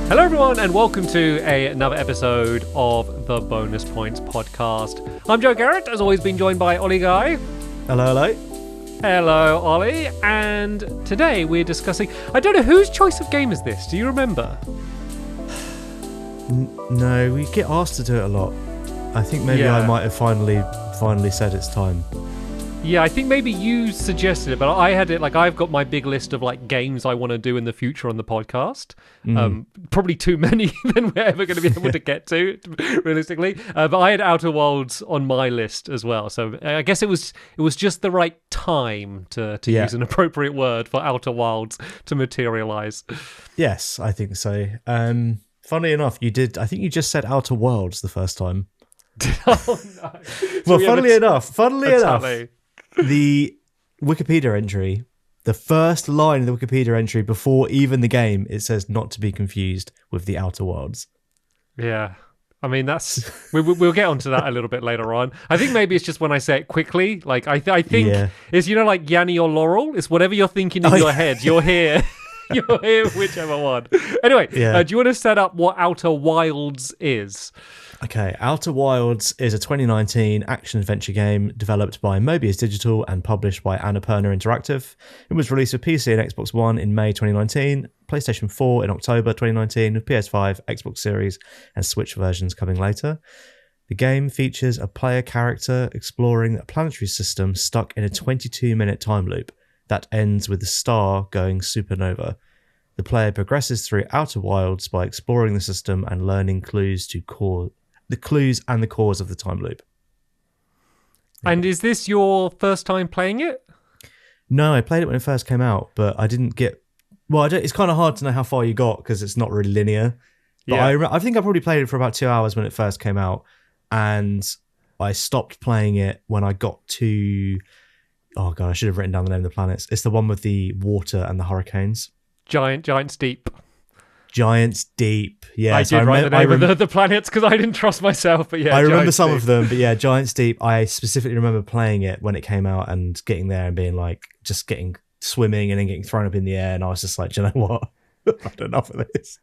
Hello, everyone, and welcome to another episode of the Bonus Points podcast. I'm Joe Garrett, as always, been joined by Ollie Guy. Hello, hello. Hello, Ollie. And today we're discussing... I don't know, whose choice of game is this? Do you remember? No, we get asked to do it a lot. I think maybe I might have finally said it's time. Yeah, I think maybe you suggested it, but I had it, like, I've got my big list of, like, games I want to do in the future on the podcast. Probably too many than we're ever going to be able to get to, realistically. But I had Outer Worlds on my list as well. So I guess it was just the right time to use an appropriate word for Outer Wilds to materialize. Yes, I think so. Funnily enough, I think you just said Outer Worlds the first time. Oh, no. Well, funnily enough, the Wikipedia entry, the first line of the Wikipedia entry before even the game, it says not to be confused with the Outer Worlds. Yeah. I mean, we'll get onto that a little bit later on. I think maybe it's just when I say it quickly. Like, I think it's, like Yanni or Laurel. It's whatever you're thinking in your head. You're here. You're here, whichever one. Anyway, do you want to set up what Outer Wilds is? Okay, Outer Wilds is a 2019 action-adventure game developed by Mobius Digital and published by Annapurna Interactive. It was released for PC and Xbox One in May 2019, PlayStation 4 in October 2019, with PS5, Xbox Series, and Switch versions coming later. The game features a player character exploring a planetary system stuck in a 22-minute time loop that ends with the star going supernova. The player progresses through Outer Wilds by exploring the system and learning the clues and the cause of the time loop. And is this your first time playing it? No, I played it when it first came out, but I didn't get... Well, it's kind of hard to know how far you got because it's not really linear. But I think I probably played it for about 2 hours when it first came out, and I stopped playing it when I got to... Oh, God, I should have written down the name of the planets. It's the one with the water and the hurricanes. Giants Deep. Giants Deep, yeah. I did write the name of the planets because I didn't trust myself, but yeah. I remember some of them, but yeah, Giants Deep, I specifically remember playing it when it came out and getting there and being like, just swimming and then getting thrown up in the air, and I was just like, do you know what? I've had enough of this.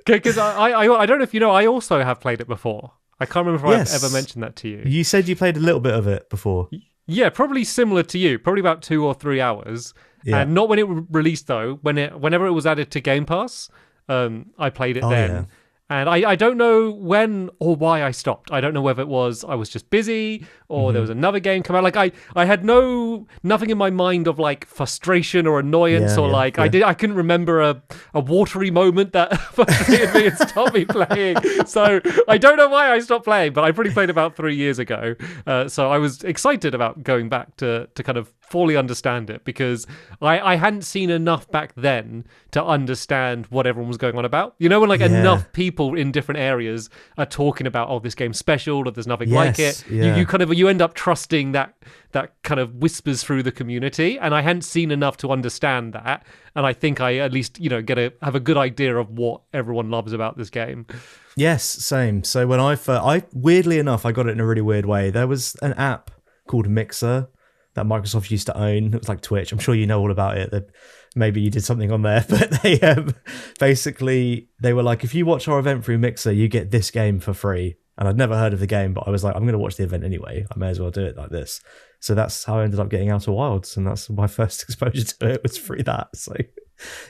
Because I don't know if you know, I also have played it before. I can't remember if I've ever mentioned that to you. You said you played a little bit of it before. Yeah, probably similar to you, probably about 2 or 3 hours. Yeah. And not when it released, though. Whenever it was added to Game Pass, I played it then. Yeah. And I don't know when or why I stopped. I don't know whether it was I was just busy or there was another game come out. Like I had nothing in my mind of like frustration or annoyance I couldn't remember a watery moment that frustrated me and stopped me playing. So I don't know why I stopped playing, but I probably played about 3 years ago. So I was excited about going back to kind of fully understand it because I hadn't seen enough back then to understand what everyone was going on about. You know, when enough people in different areas are talking about, oh, this game's special or there's nothing like it. Yeah. You end up trusting that kind of whispers through the community, and I hadn't seen enough to understand that. And I think I at least have a good idea of what everyone loves about this game. Yes, same. So when I weirdly enough, I got it in a really weird way. There was an app called Mixer that Microsoft used to own. It was like Twitch. I'm sure you know all about it. Maybe you did something on there, but they basically, they were like, if you watch our event through Mixer, you get this game for free. And I'd never heard of the game, but I was like, I'm going to watch the event anyway. I may as well do it like this. So that's how I ended up getting Outer Wilds, and that's my first exposure to it was through that. So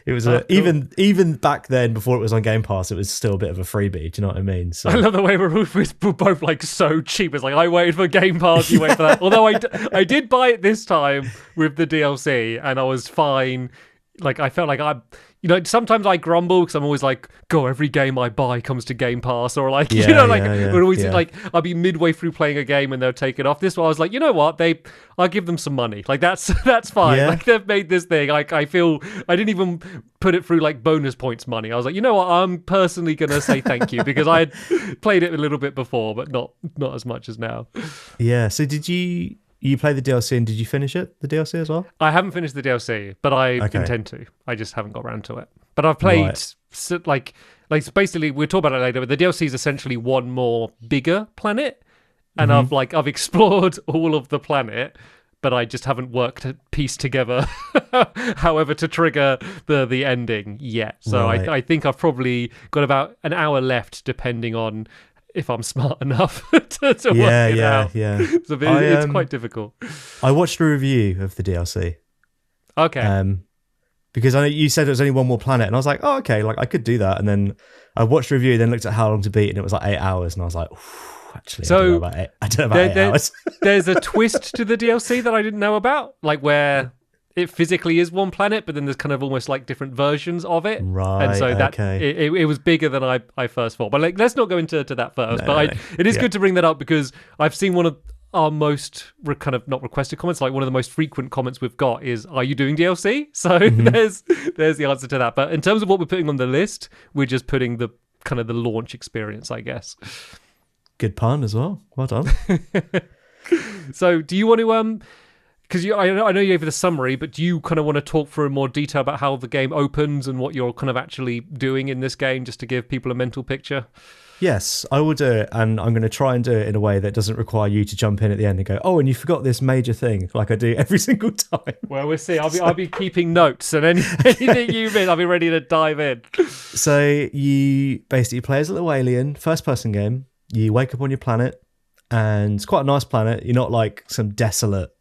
it was cool. even back then, before it was on Game Pass, it was still a bit of a freebie. Do you know what I mean? So I love the way we're both like so cheap. It's like I waited for Game Pass, you wait for that. Although I did buy it this time with the DLC, and I was fine. Like I felt like sometimes I grumble because I'm always like, go, every game I buy comes to Game Pass, or like, we're always like, I'll be midway through playing a game and they'll take it off. This one I was like, you know what, I'll give them some money. Like that's fine. Yeah. Like they've made this thing. Like I feel I didn't even put it through like bonus points money. I was like, you know what, I'm personally gonna say thank you because I had played it a little bit before, but not as much as now. Yeah. So did you played the DLC and did you finish it, the DLC as well? I haven't finished the DLC, but I intend to. I just haven't got around to it. But I've played, like basically, we'll talk about it later, but the DLC is essentially one more bigger planet. And I've explored all of the planet, but I just haven't pieced together however to trigger the ending yet. So Right. I think I've probably got about an hour left, depending on if I'm smart enough to work it out. Yeah. So it's quite difficult. I watched a review of the DLC. Okay. Because I know you said there was only one more planet, and I was like, oh, okay, like I could do that. And then I watched a review, then looked at how long to beat, and it was like 8 hours, and I was like, actually, I don't know about 8 hours. There's a twist to the DLC that I didn't know about, like where it physically is one planet, but then there's kind of almost like different versions of it. Right. And so okay. it was bigger than I first thought. But like, let's not go into that first. It is good to bring that up because I've seen one of our most kind of not requested comments, like one of the most frequent comments we've got is, are you doing DLC? So there's the answer to that. But in terms of what we're putting on the list, we're just putting the kind of the launch experience, I guess. Good pun as well. Well done. So do you want to because I know you gave the summary, but do you kind of want to talk through in more detail about how the game opens and what you're kind of actually doing in this game, just to give people a mental picture? Yes, I will do it, and I'm going to try and do it in a way that doesn't require you to jump in at the end and go, oh, and you forgot this major thing, like I do every single time. Well, we'll see. I'll be keeping notes, and anything you miss, I'll be ready to dive in. So you basically play as a little alien, first-person game. You wake up on your planet, and it's quite a nice planet. You're not like some desolate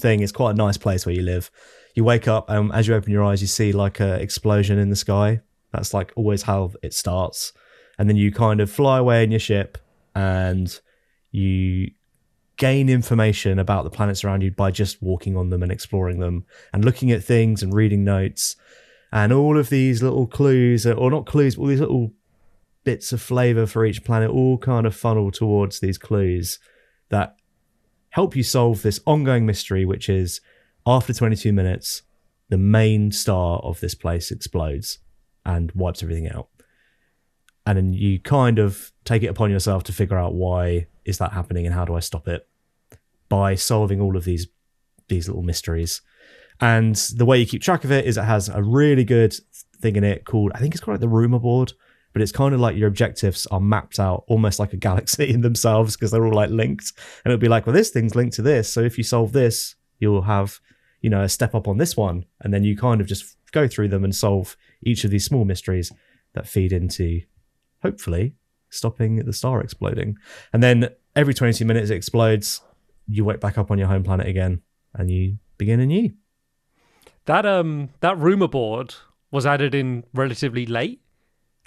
thing. It's quite a nice place where you live. You wake up, and as you open your eyes, you see like a explosion in the sky. That's like always how it starts. And then you kind of fly away in your ship and you gain information about the planets around you by just walking on them and exploring them and looking at things and reading notes. And all of these little clues, or not clues, but all these little bits of flavor for each planet all kind of funnel towards these clues that help you solve this ongoing mystery, which is after 22 minutes, the main star of this place explodes and wipes everything out. And then you kind of take it upon yourself to figure out why is that happening and how do I stop it by solving all of these little mysteries. And the way you keep track of it is it has a really good thing in it called, I think it's called like the rumor board, but it's kind of like your objectives are mapped out almost like a galaxy in themselves because they're all like linked. And it'll be like, well, this thing's linked to this. So if you solve this, you'll have, a step up on this one. And then you kind of just go through them and solve each of these small mysteries that feed into hopefully stopping the star exploding. And then every 22 minutes it explodes, you wake back up on your home planet again and you begin anew. That rumor board was added in relatively late.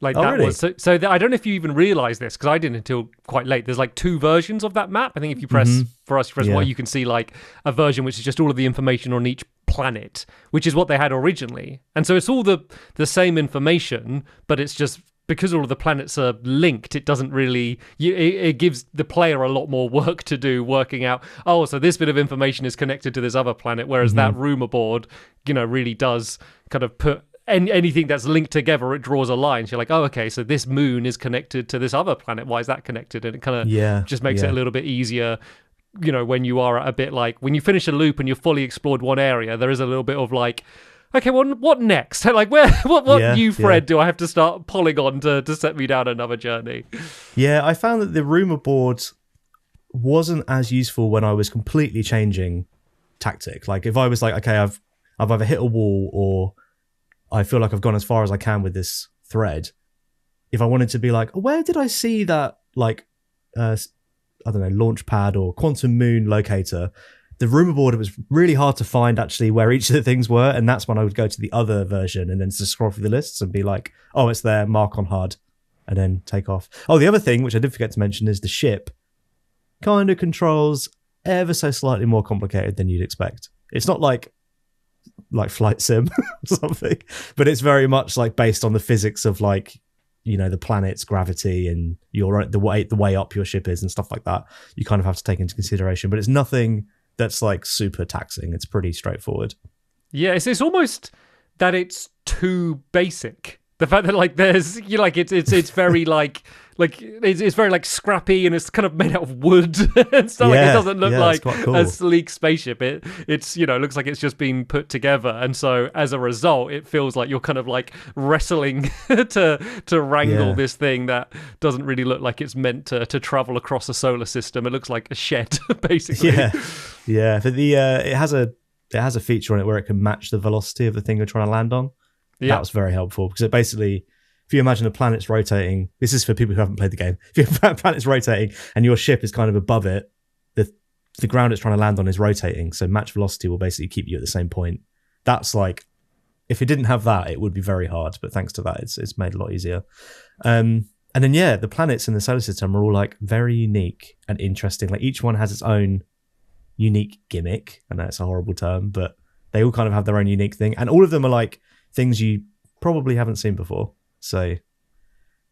Like that really? was so I don't know if you even realize this because I didn't until quite late. There's like two versions of that map. I think if you press Y, you can see like a version which is just all of the information on each planet, which is what they had originally. And so it's all the same information, but it's just because all of the planets are linked, it doesn't really... It gives the player a lot more work to do, working out, oh, so this bit of information is connected to this other planet, whereas that rumor board, really does kind of put anything that's linked together, it draws a line. So you're like, oh, okay, so this moon is connected to this other planet. Why is that connected? And it kind of just makes it a little bit easier, when you are at a bit like... When you finish a loop and you've fully explored one area, there is a little bit of like... Okay, well, what next? Like, what new thread do I have to start pulling on to set me down another journey? Yeah, I found that the rumor board wasn't as useful when I was completely changing tactic. Like, if I was like, okay, I've either hit a wall or I feel like I've gone as far as I can with this thread. If I wanted to be like, where did I see that, like, I don't know, launch pad or quantum moon locator? The rumor board, it was really hard to find actually where each of the things were, and that's when I would go to the other version and then just scroll through the lists and be like, oh, it's there, mark on HUD, and then take off. Oh, the other thing, which I did forget to mention, is the ship kind of controls ever so slightly more complicated than you'd expect. It's not like flight sim or something, but it's very much like based on the physics of like, the planet's gravity and the way up your ship is and stuff like that. You kind of have to take into consideration, but it's nothing that's like super taxing. It's pretty straightforward. Yeah, it's almost that it's too basic The fact that like there's it's very like it's very like scrappy and it's kind of made out of wood and stuff. Like it doesn't look like cool. A sleek spaceship. It's looks like it's just been put together, and so as a result, it feels like you're kind of like wrestling to wrangle this thing that doesn't really look like it's meant to travel across a solar system. It looks like a shed, basically. Yeah. But it has a feature on it where it can match the velocity of the thing you're trying to land on. That was very helpful because it basically, if you imagine a planet's rotating, this is for people who haven't played the game. If your planet's rotating and your ship is kind of above it, the ground it's trying to land on is rotating. So match velocity will basically keep you at the same point. That's like, if it didn't have that, it would be very hard. But thanks to that, it's made a lot easier. And then the planets in the solar system are all like very unique and interesting. Like each one has its own unique gimmick. I know it's a horrible term, but they all kind of have their own unique thing, and all of them are like things you probably haven't seen before. So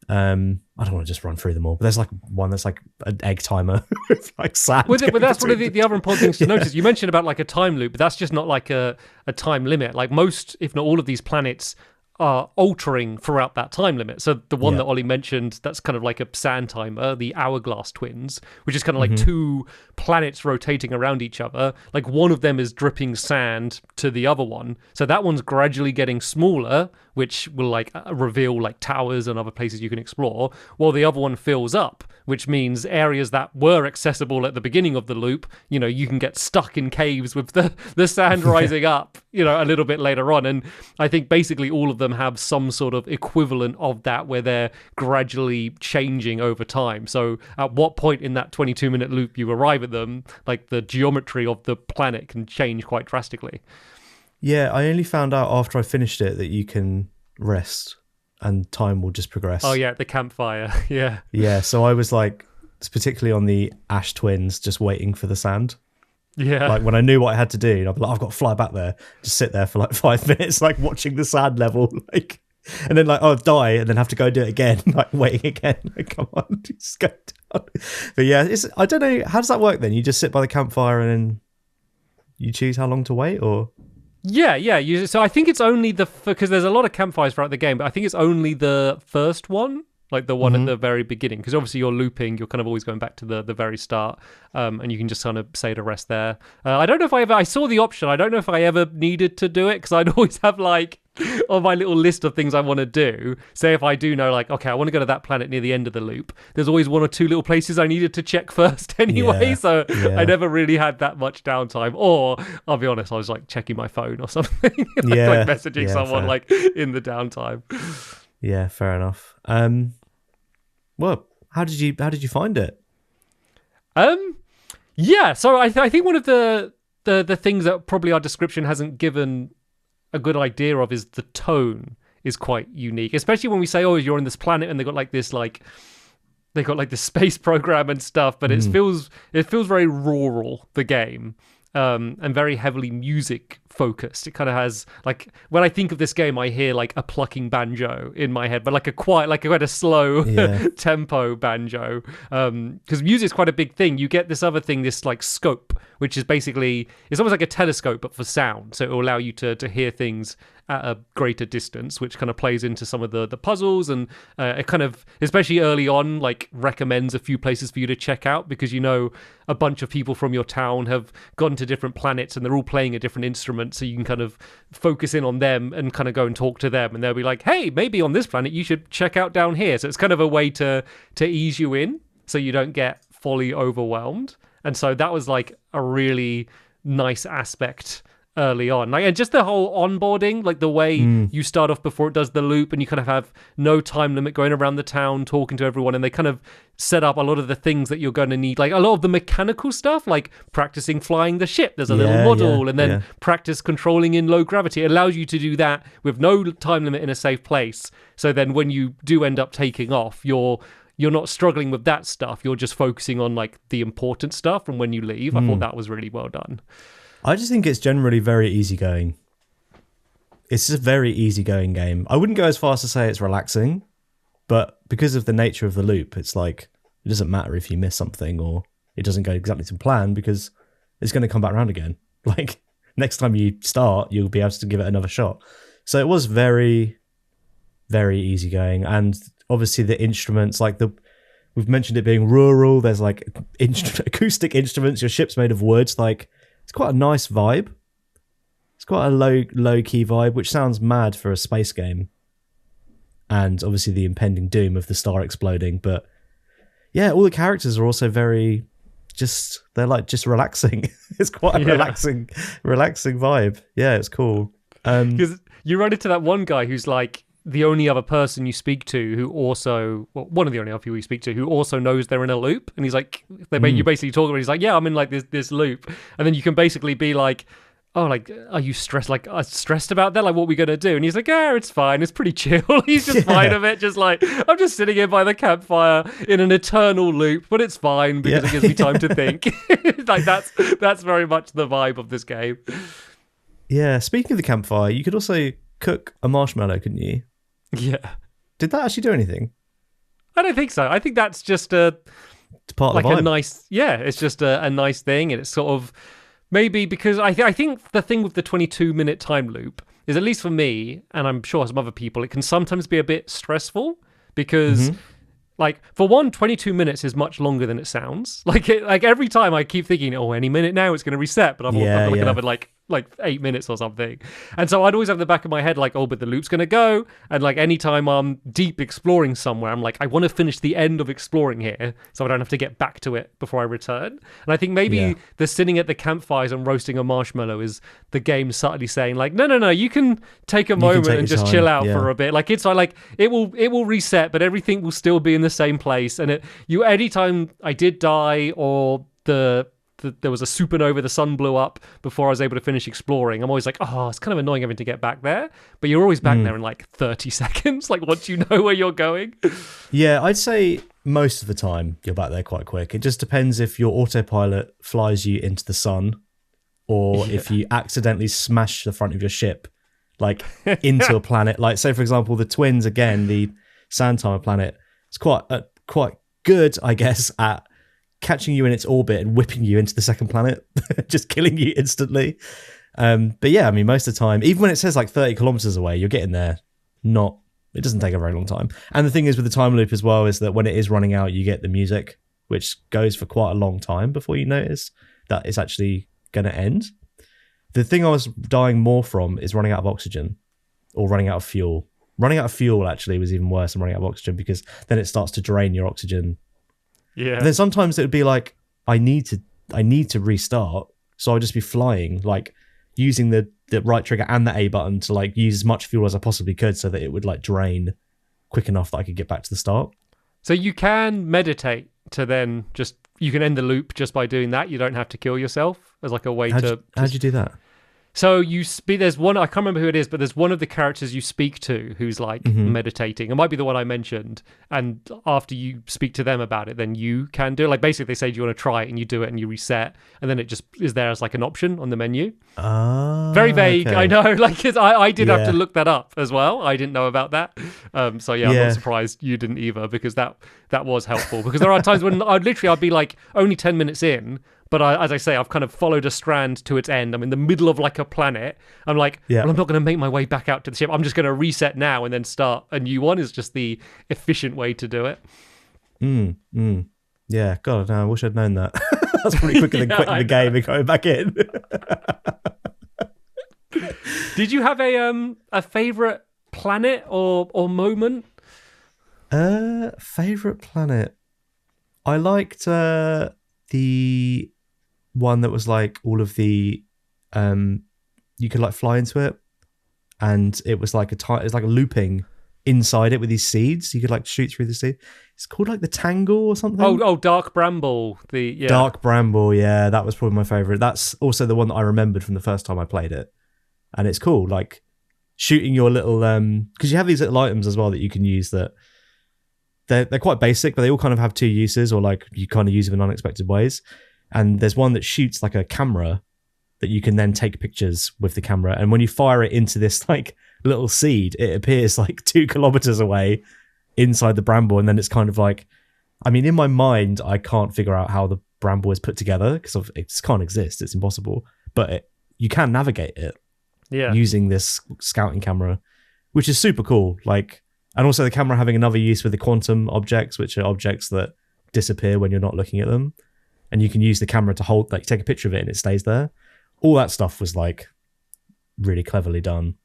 I don't want to just run through them all, but there's like one that's like an egg timer with like sand. But that's one of the other important things to notice. You mentioned about like a time loop, but that's just not like a time limit. Like most, if not all of these planets are altering throughout that time limit. So the one that Ollie mentioned, that's kind of like a sand timer, the Hourglass Twins, which is kind of like two planets rotating around each other. Like one of them is dripping sand to the other one. So that one's gradually getting smaller, which will like reveal like towers and other places you can explore, while the other one fills up, which means areas that were accessible at the beginning of the loop, you can get stuck in caves with the sand rising up, a little bit later on. And I think basically all of them have some sort of equivalent of that where they're gradually changing over time. So at what point in that 22-minute loop you arrive at them, like the geometry of the planet can change quite drastically. Yeah, I only found out after I finished it that you can rest and time will just progress. Oh yeah, the campfire. Yeah. Yeah, so I was like, particularly on the Ash Twins, just waiting for the sand. Yeah. Like when I knew what I had to do, I'd be like, I've got to fly back there, just sit there for like 5 minutes, like watching the sand level, like, and then like, I'll die and then have to go do it again, like waiting again. Like, come on, just go down. But yeah, I don't know, how does that work then? You just sit by the campfire and then you choose how long to wait, or? Yeah. So I think it's only because there's a lot of campfires throughout the game, but I think it's only the first one, like the one at the very beginning, because obviously you're looping, you're kind of always going back to the very start, and you can just kind of say to rest there. I don't know if I saw the option. I don't know if I ever needed to do it, because I'd always have like on my little list of things I want to do. Say if I do know, like, okay, I want to go to that planet near the end of the loop, there's always one or two little places I needed to check first anyway. I never really had that much downtime. Or I'll be honest, I was like checking my phone or something, like messaging someone like in the downtime. Yeah, fair enough. Well, how did you find it? Yeah, so I think one of the things that probably our description hasn't given a good idea of is the tone is quite unique, especially when we say, oh, you're on this planet and they got like this space program and stuff, but it feels very rural, the game. And very heavily music focused. It kind of has, like, when I think of this game, I hear like a plucking banjo in my head, but like a quiet, like quite a slow tempo banjo. Because music's quite a big thing. You get this other thing, this like scope, which is basically, it's almost like a telescope, but for sound. So it will allow you to hear things at a greater distance, which kind of plays into some of the puzzles, and it kind of, especially early on, like recommends a few places for you to check out, because a bunch of people from your town have gone to different planets and they're all playing a different instrument, so you can kind of focus in on them and kind of go and talk to them, and they'll be like, hey, maybe on this planet you should check out down here. So it's kind of a way to ease you in so you don't get fully overwhelmed. And so that was like a really nice aspect early on, like, and just the whole onboarding, like the way you start off before it does the loop, and you kind of have no time limit going around the town talking to everyone, and they kind of set up a lot of the things that you're going to need, like a lot of the mechanical stuff, like practicing flying the ship. There's a little model, and then practice controlling in low gravity. It allows you to do that with no time limit in a safe place, so then when you do end up taking off, you're not struggling with that stuff. You're just focusing on like the important stuff from when you leave. I thought that was really well done. I just think it's generally very easygoing. It's just a very easygoing game. I wouldn't go as far as to say it's relaxing, but because of the nature of the loop, it's like, it doesn't matter if you miss something or it doesn't go exactly to plan, because it's going to come back around again. Like, next time you start, you'll be able to give it another shot. So it was very, very easygoing. And obviously the instruments, like we've mentioned it being rural. There's like acoustic instruments. Your ship's made of wood. Like it's quite a nice vibe. It's quite a low key vibe, which sounds mad for a space game. And obviously the impending doom of the star exploding. But yeah, all the characters are also very they're like just relaxing. It's quite a relaxing vibe. Yeah, it's cool. Because you run into that one guy who's like the only other person you speak to who also, well, one of the only other people you speak to who also knows they're in a loop. And he's like, you basically talk about it. He's like, yeah, I'm in like this loop. And then you can basically be like, oh, like, are you stressed? Like, stressed about that? Like, what are we going to do? And he's like, yeah, it's fine. It's pretty chill. He's just fine of it. Just like, I'm just sitting here by the campfire in an eternal loop, but it's fine because it gives me time to think. Like, that's very much the vibe of this game. Yeah. Speaking of the campfire, you could also cook a marshmallow, couldn't you? Yeah. Did that actually do anything? I don't think so. I think that's just it's part of the vibe. A nice, it's just a nice thing. And it's sort of, maybe because I think the thing with the 22-minute time loop is, at least for me, and I'm sure some other people, it can sometimes be a bit stressful because, like, for one, 22 minutes is much longer than it sounds. Like every time I keep thinking, oh, any minute now it's going to reset, but I'm another like 8 minutes or something. And so I'd always have in the back of my head like, oh, but the loop's going to go. And like anytime I'm deep exploring somewhere, I'm like, I want to finish the end of exploring here so I don't have to get back to it before I return. And I think maybe the sitting at the campfires and roasting a marshmallow is the game subtly saying like, no, you can take a moment and just chill out for a bit. Like it's like it will reset, but everything will still be in the same place. And anytime I did die or there was a supernova, the sun blew up before I was able to finish exploring, I'm always like, oh, it's kind of annoying having to get back there. But you're always back there in like 30 seconds, like once you know where you're going. Yeah, I'd say most of the time you're back there quite quick. It just depends if your autopilot flies you into the sun or if you accidentally smash the front of your ship like into a planet. Like, say, for example, the Twins, again, the Sandtimer planet, it's quite good, I guess, at catching you in its orbit and whipping you into the second planet, just killing you instantly. But yeah, I mean, most of the time, even when it says like 30 kilometers away, you're getting there. It doesn't take a very long time. And the thing is with the time loop as well is that when it is running out, you get the music, which goes for quite a long time before you notice that it's actually going to end. The thing I was dying more from is running out of oxygen or running out of fuel. Running out of fuel actually was even worse than running out of oxygen because then it starts to drain your oxygen. Yeah. And then sometimes it would be like, I need to restart. So I'll just be flying, like using the right trigger and the A button to like use as much fuel as I possibly could so that it would like drain quick enough that I could get back to the start. So you can meditate to then you can end the loop just by doing that. You don't have to kill yourself as like a way How'd you do that? So there's one, I can't remember who it is, but there's one of the characters you speak to who's like meditating. It might be the one I mentioned. And after you speak to them about it, then you can do it. Like basically they say, do you want to try it? And you do it and you reset. And then it just is there as like an option on the menu. Very vague, okay. I know. Like, 'cause I did have to look that up as well. I didn't know about that. So I'm not surprised you didn't either, because that was helpful. Because there are times when I'd be like only 10 minutes in, but as I say, I've kind of followed a strand to its end. I'm in the middle of like a planet. I'm like, well, I'm not going to make my way back out to the ship. I'm just going to reset now and then start a new one. Is just the efficient way to do it. Yeah, God, no, I wish I'd known that. That's pretty quicker than quitting the game and going back in. Did you have a favorite planet or moment? Favorite planet? I liked the one that was like all of the you could like fly into it, and it was like it's like a looping inside it with these seeds. You could like shoot through the seed. It's called like the Tangle or something. Oh, Dark Bramble. Dark Bramble. Yeah, that was probably my favorite. That's also the one that I remembered from the first time I played it, and it's cool. Like shooting your little because you have these little items as well that you can use that they're quite basic, but they all kind of have two uses, or like you kind of use them in unexpected ways. And there's one that shoots like a camera that you can then take pictures with the camera. And when you fire it into this like little seed, it appears like 2 kilometers away inside the bramble. And then it's kind of like, I mean, in my mind, I can't figure out how the bramble is put together because it just can't exist. It's impossible. But you can navigate it using this scouting camera, which is super cool. Like, And also the camera having another use with the quantum objects, which are objects that disappear when you're not looking at them. And you can use the camera to hold, like, take a picture of it and it stays there. All that stuff was like really cleverly done.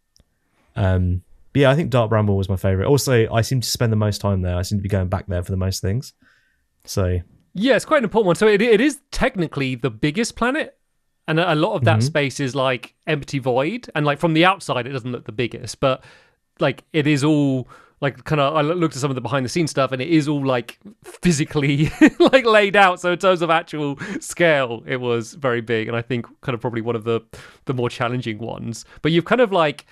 But yeah, I think Dark Bramble was my favorite. Also, I seem to spend the most time there. I seem to be going back there for the most things. So yeah, it's quite an important one. So it is technically the biggest planet. And a lot of that space is like empty void. And like from the outside, it doesn't look the biggest, but like it is all like kind of, I looked at some of the behind the scenes stuff and it is all like physically like laid out. So in terms of actual scale, it was very big. And I think kind of probably one of the more challenging ones. But you've kind of like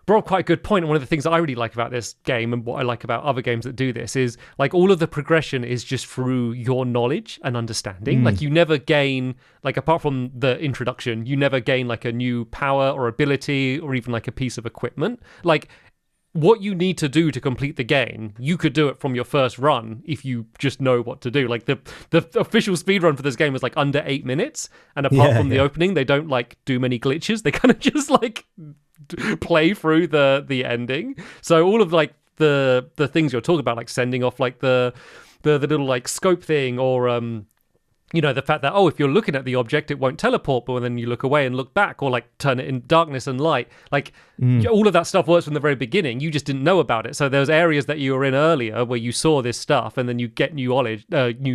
brought up quite a good point. And one of the things that I really like about this game and what I like about other games that do this is like all of the progression is just through your knowledge and understanding. Like you never gain, like apart from the introduction, you never gain like a new power or ability or even like a piece of equipment. Like what you need to do to complete the game, you could do it from your first run if you just know what to do. Like the official speed run for this game was like under 8 minutes. And apart from the opening, they don't like do many glitches. They kind of just like play through the ending. So all of like the things you're talking about, like sending off like the little like scope thing, or you know, the fact that if you're looking at the object it won't teleport, but then you look away and look back, or like turn it in darkness and light, like all of that stuff works from the very beginning. You just didn't know about it. So there's areas that you were in earlier where you saw this stuff and then you get new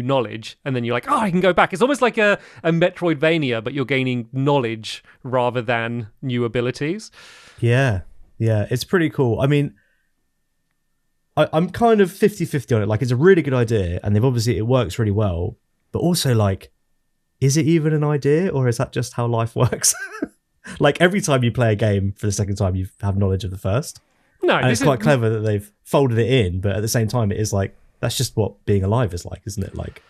knowledge and then you're like, I can go back. It's almost like a Metroidvania, but you're gaining knowledge rather than new abilities. Yeah, it's pretty cool. I mean, I'm kind of 50-50 on it. Like, it's a really good idea, and it works really well. But also, like, is it even an idea, or is that just how life works? Like, every time you play a game for the second time, you have knowledge of the first. No, and it's quite clever that they've folded it in, but at the same time, it is like, that's just what being alive is like, isn't it? Like,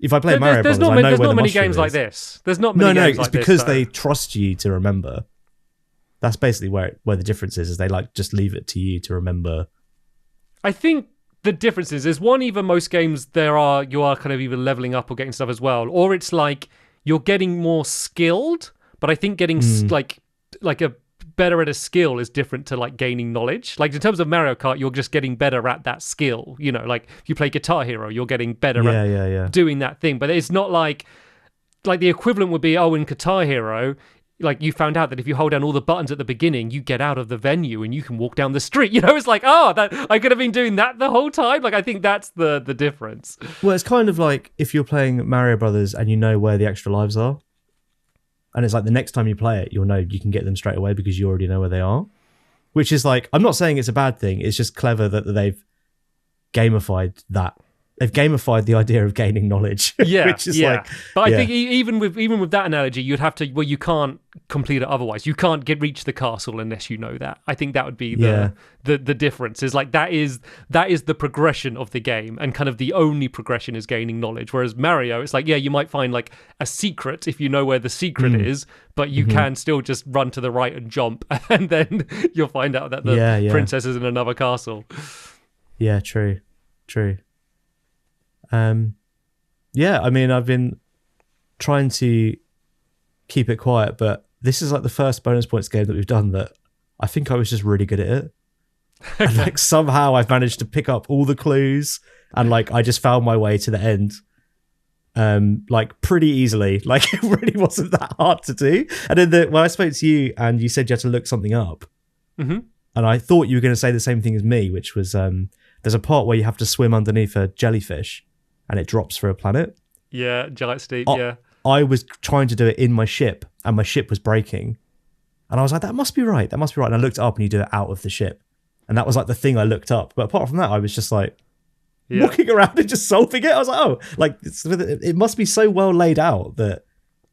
if I play Mario Brothers, I know where the There's not many games is. like this. There's not many games like this. No, it's because they trust you to remember. That's basically where the difference is they like just leave it to you to remember. I think the difference is one, even most games you are kind of either leveling up or getting stuff as well, or it's like you're getting more skilled, but I think getting like a better at a skill is different to like gaining knowledge. Like in terms of Mario Kart, you're just getting better at that skill, you know, like if you play Guitar Hero, you're getting better at doing that thing. But it's not like the equivalent would be, in Guitar Hero, like you found out that if you hold down all the buttons at the beginning, you get out of the venue and you can walk down the street. You know, it's like, that I could have been doing that the whole time. Like, I think that's the difference. Well, it's kind of like if you're playing Mario Brothers and you know where the extra lives are, and it's like the next time you play it, you'll know you can get them straight away because you already know where they are. Which is like, I'm not saying it's a bad thing. It's just clever that they've gamified that. They've gamified the idea of gaining knowledge. Yeah, which is like. But I think even with that analogy, you'd have to. Well, you can't complete it otherwise. You can't reach the castle unless you know that. I think that would be the difference. Is like that is the progression of the game, and kind of the only progression is gaining knowledge. Whereas Mario, it's like you might find like a secret if you know where the secret is, but you can still just run to the right and jump, and then you'll find out that the princess is in another castle. Yeah, true. I mean, I've been trying to keep it quiet, but this is like the first bonus points game that we've done that I think I was just really good at it. And like somehow I've managed to pick up all the clues and like I just found my way to the end like pretty easily. Like it really wasn't that hard to do. And then when I spoke to you and you said you had to look something up, and I thought you were going to say the same thing as me, which was there's a part where you have to swim underneath a jellyfish and it drops for a planet. Yeah, giant steep, I was trying to do it in my ship and my ship was breaking. And I was like, that must be right. And I looked it up and you do it out of the ship. And that was like the thing I looked up. But apart from that, I was just like walking around and just solving it. I was like, it must be so well laid out that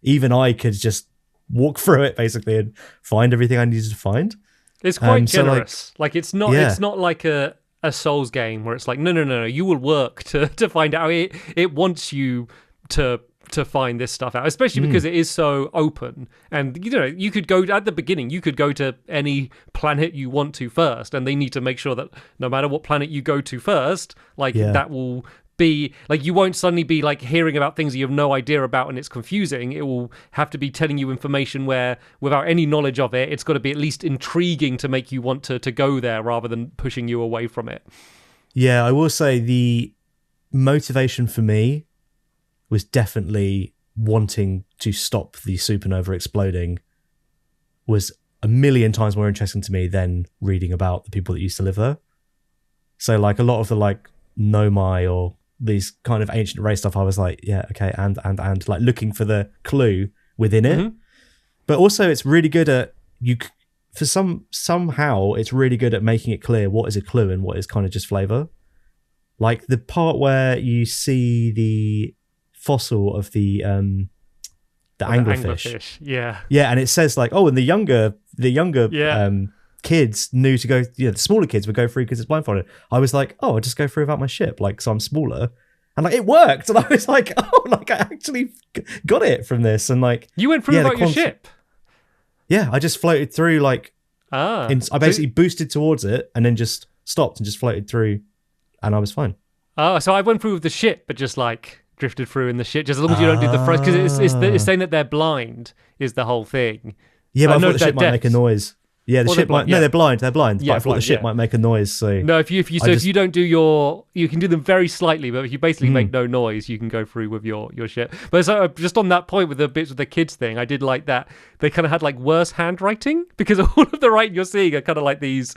even I could just walk through it basically and find everything I needed to find. It's quite generous. So it's not like a Souls game where it's like, no, you will work to find out. It wants you to find this stuff out, especially because it is so open. And you know, you could go at the beginning, you could go to any planet you want to first, and they need to make sure that no matter what planet you go to first, that will be like, you won't suddenly be like hearing about things that you have no idea about and it's confusing. It will have to be telling you information where, without any knowledge of it, it's got to be at least intriguing to make you want to go there rather than pushing you away from it. Yeah, I will say the motivation for me was definitely wanting to stop the supernova exploding. Was a million times more interesting to me than reading about the people that used to live there. So like a lot of the like Nomai or these kind of ancient race stuff, I was like, yeah, okay, and like looking for the clue within it. But also it's really good at somehow it's really good at making it clear what is a clue and what is kind of just flavor. Like the part where you see the fossil of the anglerfish. Yeah, and it says like, oh, and the younger kids knew to go. Yeah, the smaller kids would go through because it's blindfolded. I was like, oh, I'll just go through without my ship, like, so I'm smaller, and like it worked. And I was like, oh, like I actually got it from this. And like you went through without your ship. Yeah, I just floated through like. I basically boosted towards it and then just stopped and just floated through, and I was fine. Oh, so I went through with the ship, but just like drifted through in the ship, just as long as you don't do the first, because it's saying that they're blind is the whole thing. Yeah, but I thought the ship might make a noise. Yeah, the ship might. No, they're blind. They're blind. Yeah, but I thought the ship might make a noise. So no, if you don't do you can do them very slightly, but if you basically make no noise, you can go through with your ship. But so just on that point with the bits with the kids thing, I did like that they kind of had like worse handwriting, because all of the writing you're seeing are kind of like these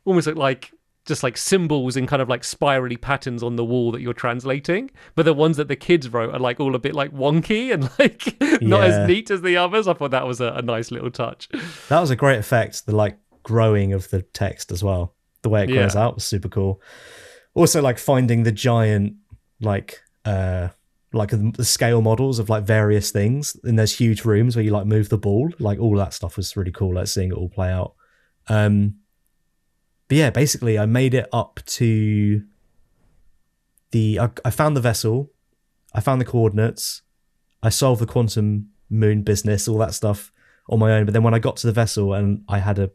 almost like just like symbols in kind of like spirally patterns on the wall that you're translating, but the ones that the kids wrote are like all a bit like wonky and like not as neat as the others. I thought that was a nice little touch. That was a great effect, the like growing of the text as well. The way it grows out was super cool. Also like finding the giant like the scale models of like various things in those huge rooms where you like move the ball, like all that stuff was really cool, like seeing it all play out. But yeah, basically I made it up to I found the vessel, I found the coordinates, I solved the quantum moon business, all that stuff on my own. But then when I got to the vessel and I had the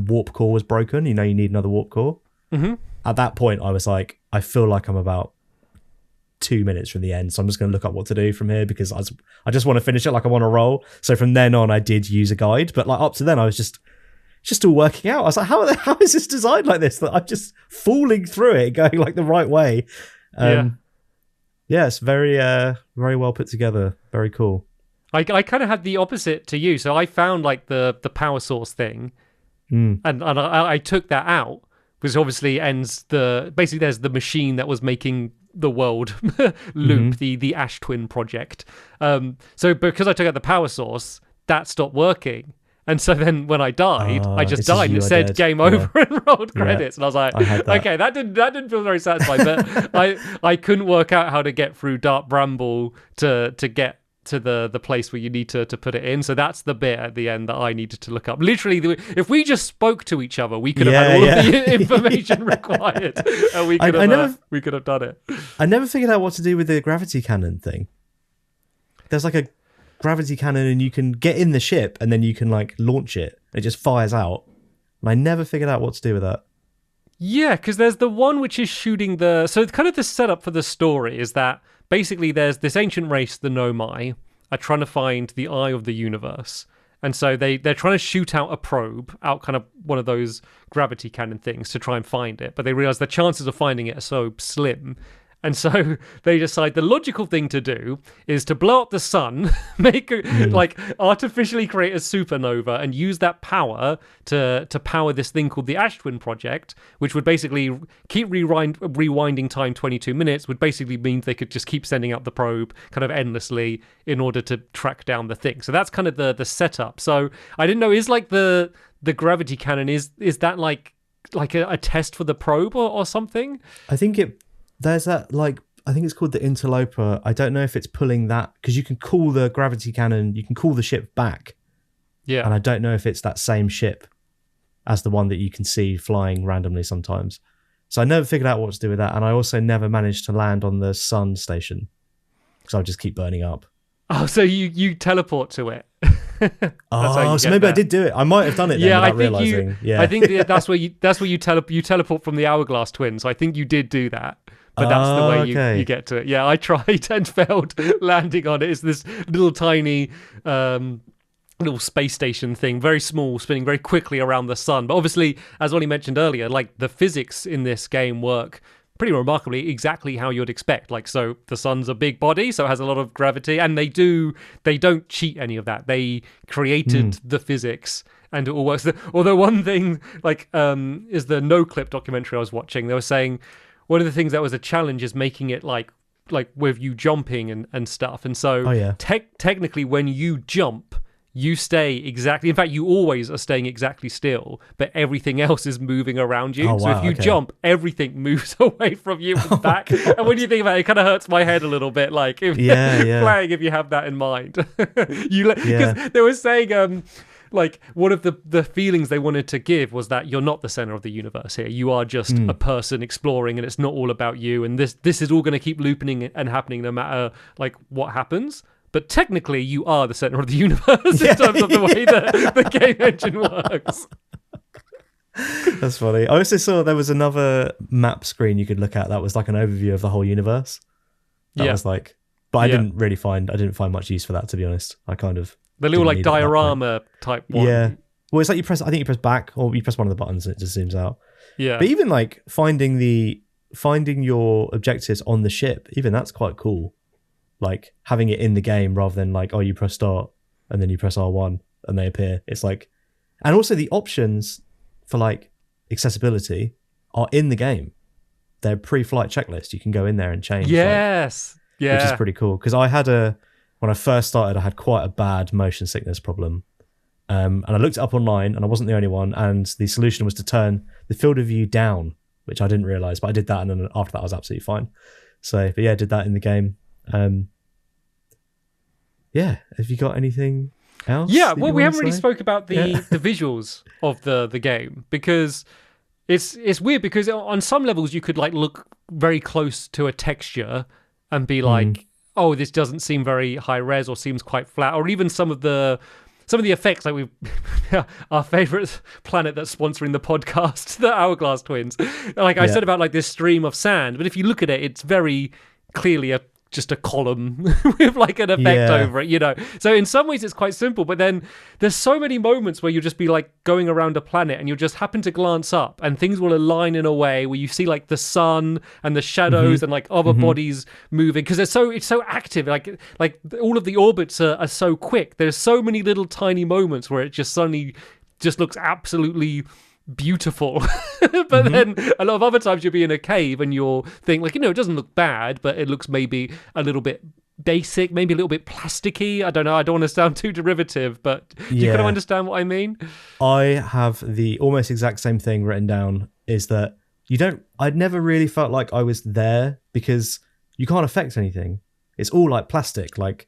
warp core was broken, you need another warp core. At that point I was like, I feel like I'm about 2 minutes from the end, so I'm just going to look up what to do from here, because I just want to finish it, like I want to roll. So from then on I did use a guide, but like up to then I was just still working out. I was like, how is this designed like this? That I'm just falling through it, going like the right way. It's very very well put together. Very cool. I kind of had the opposite to you. So I found like the power source thing, and I took that out, because obviously basically there's the machine that was making the world loop, the Ash Twin project. So because I took out the power source, that stopped working. And so then when I died, I just died, and it said game over and rolled credits. And I was like, okay, that didn't feel very satisfying. But I couldn't work out how to get through Dark Bramble to get to the place where you need to put it in. So that's the bit at the end that I needed to look up. Literally, if we just spoke to each other, we could have had all of the information required, and we could have done it. I never figured out what to do with the gravity cannon thing. There's like a gravity cannon, and you can get in the ship and then you can like launch it. It just fires out, and I never figured out what to do with that. Yeah, because there's the one which is shooting so kind of the setup for the story is that basically there's this ancient race, the Nomai, are trying to find the eye of the universe, and so they're trying to shoot out a probe out kind of one of those gravity cannon things to try and find it, but they realize the chances of finding it are so slim. And so they decide the logical thing to do is to blow up the sun, like artificially create a supernova, and use that power to power this thing called the Ash Twin project, which would basically keep rewinding time 22 minutes, would basically mean they could just keep sending out the probe kind of endlessly in order to track down the thing. So that's kind of the setup. So I didn't know, is like the gravity cannon, is that like a test for the probe or something? I think there's that, like, I think it's called the interloper. I don't know if it's pulling that, because you can call the gravity cannon, you can call the ship back. Yeah. And I don't know if it's that same ship as the one that you can see flying randomly sometimes. So I never figured out what to do with that. And I also never managed to land on the sun station, because I'll just keep burning up. Oh, so you teleport to it. So maybe I did do it. I might have done it then without realizing. I think that's where you teleport from the Hourglass Twin. So I think you did do that. but that's the way okay. you get to it. Yeah, I tried and failed landing on it. It's this little tiny little space station thing, very small, spinning very quickly around the sun. But obviously, as Ollie mentioned earlier, like the physics in this game work pretty remarkably exactly how you'd expect. Like, so the sun's a big body, so it has a lot of gravity, and they don't cheat any of that. They created the physics, and it all works. Although one thing, like, is the No Clip documentary I was watching, they were saying one of the things that was a challenge is making it like with you jumping and stuff. And so technically when you jump, you stay exactly, in fact, you always are staying exactly still, but everything else is moving around you. So if you jump, everything moves away from you and back. And when you think about it, it kind of hurts my head a little bit, like, if playing, if you have that in mind. Because they were saying, like, one of the feelings they wanted to give was that you're not the center of the universe here. You are just a person exploring, and it's not all about you. And this is all going to keep looping and happening no matter, like, what happens. But technically, you are the center of the universe in terms of the way the game engine works. That's funny. I also saw there was another map screen you could look at that was like an overview of the whole universe. That was like, but I didn't find much use for that, to be honest. I kind of the little like diorama type one. Yeah. Well, it's like I think you press back or you press one of the buttons and it just zooms out. Yeah. But even like finding your objectives on the ship, even that's quite cool. Like having it in the game rather than like, oh, you press start and then you press R1 and they appear. It's like, and also the options for like accessibility are in the game. They're pre-flight checklist. You can go in there and change. Yes. Which is pretty cool. Because when I first started, I had quite a bad motion sickness problem. And I looked it up online and I wasn't the only one. And the solution was to turn the field of view down, which I didn't realize, but I did that. And then after that, I was absolutely fine. So, but yeah, I did that in the game. Have you got anything else? Yeah, well, we haven't really spoke about the visuals of the game, because it's weird, because on some levels you could like look very close to a texture and be like, oh, this doesn't seem very high res or seems quite flat, or even some of the effects, like our favorite planet that's sponsoring the podcast, the Hourglass Twins. Like I said about like this stream of sand, but if you look at it, it's very clearly just a column with like an effect over it, you know. So in some ways it's quite simple, but then there's so many moments where you'll just be like going around a planet and you'll just happen to glance up and things will align in a way where you see like the sun and the shadows and like other bodies moving, because it's so active, like all of the orbits are so quick. There's so many little tiny moments where it just suddenly just looks absolutely beautiful. But then a lot of other times you'll be in a cave and you'll think like, you know, it doesn't look bad, but it looks maybe a little bit basic, maybe a little bit plasticky. I don't know, I don't want to sound too derivative, but do you kind of understand what I mean? I have the almost exact same thing written down, is that I'd never really felt like I was there, because you can't affect anything. It's all like plastic. Like,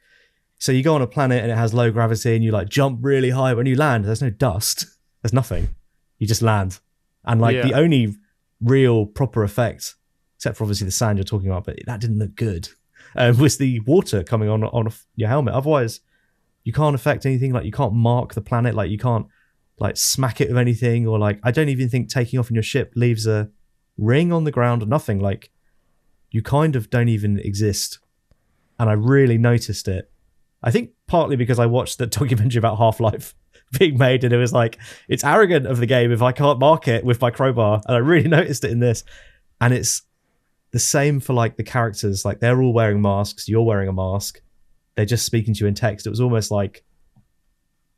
so you go on a planet and it has low gravity and you like jump really high. When you land, there's no dust, there's nothing. You just land. And like the only real proper effect, except for obviously the sand you're talking about, but that didn't look good, was the water coming on your helmet. Otherwise, you can't affect anything. Like you can't mark the planet. Like you can't like smack it with anything, or like I don't even think taking off in your ship leaves a ring on the ground or nothing. Like you kind of don't even exist. And I really noticed it. I think partly because I watched the documentary about Half-Life being made, and it was like, it's arrogant of the game if I can't mark it with my crowbar, and I really noticed it in this. And it's the same for like the characters, like they're all wearing masks, you're wearing a mask, they're just speaking to you in text. It was almost like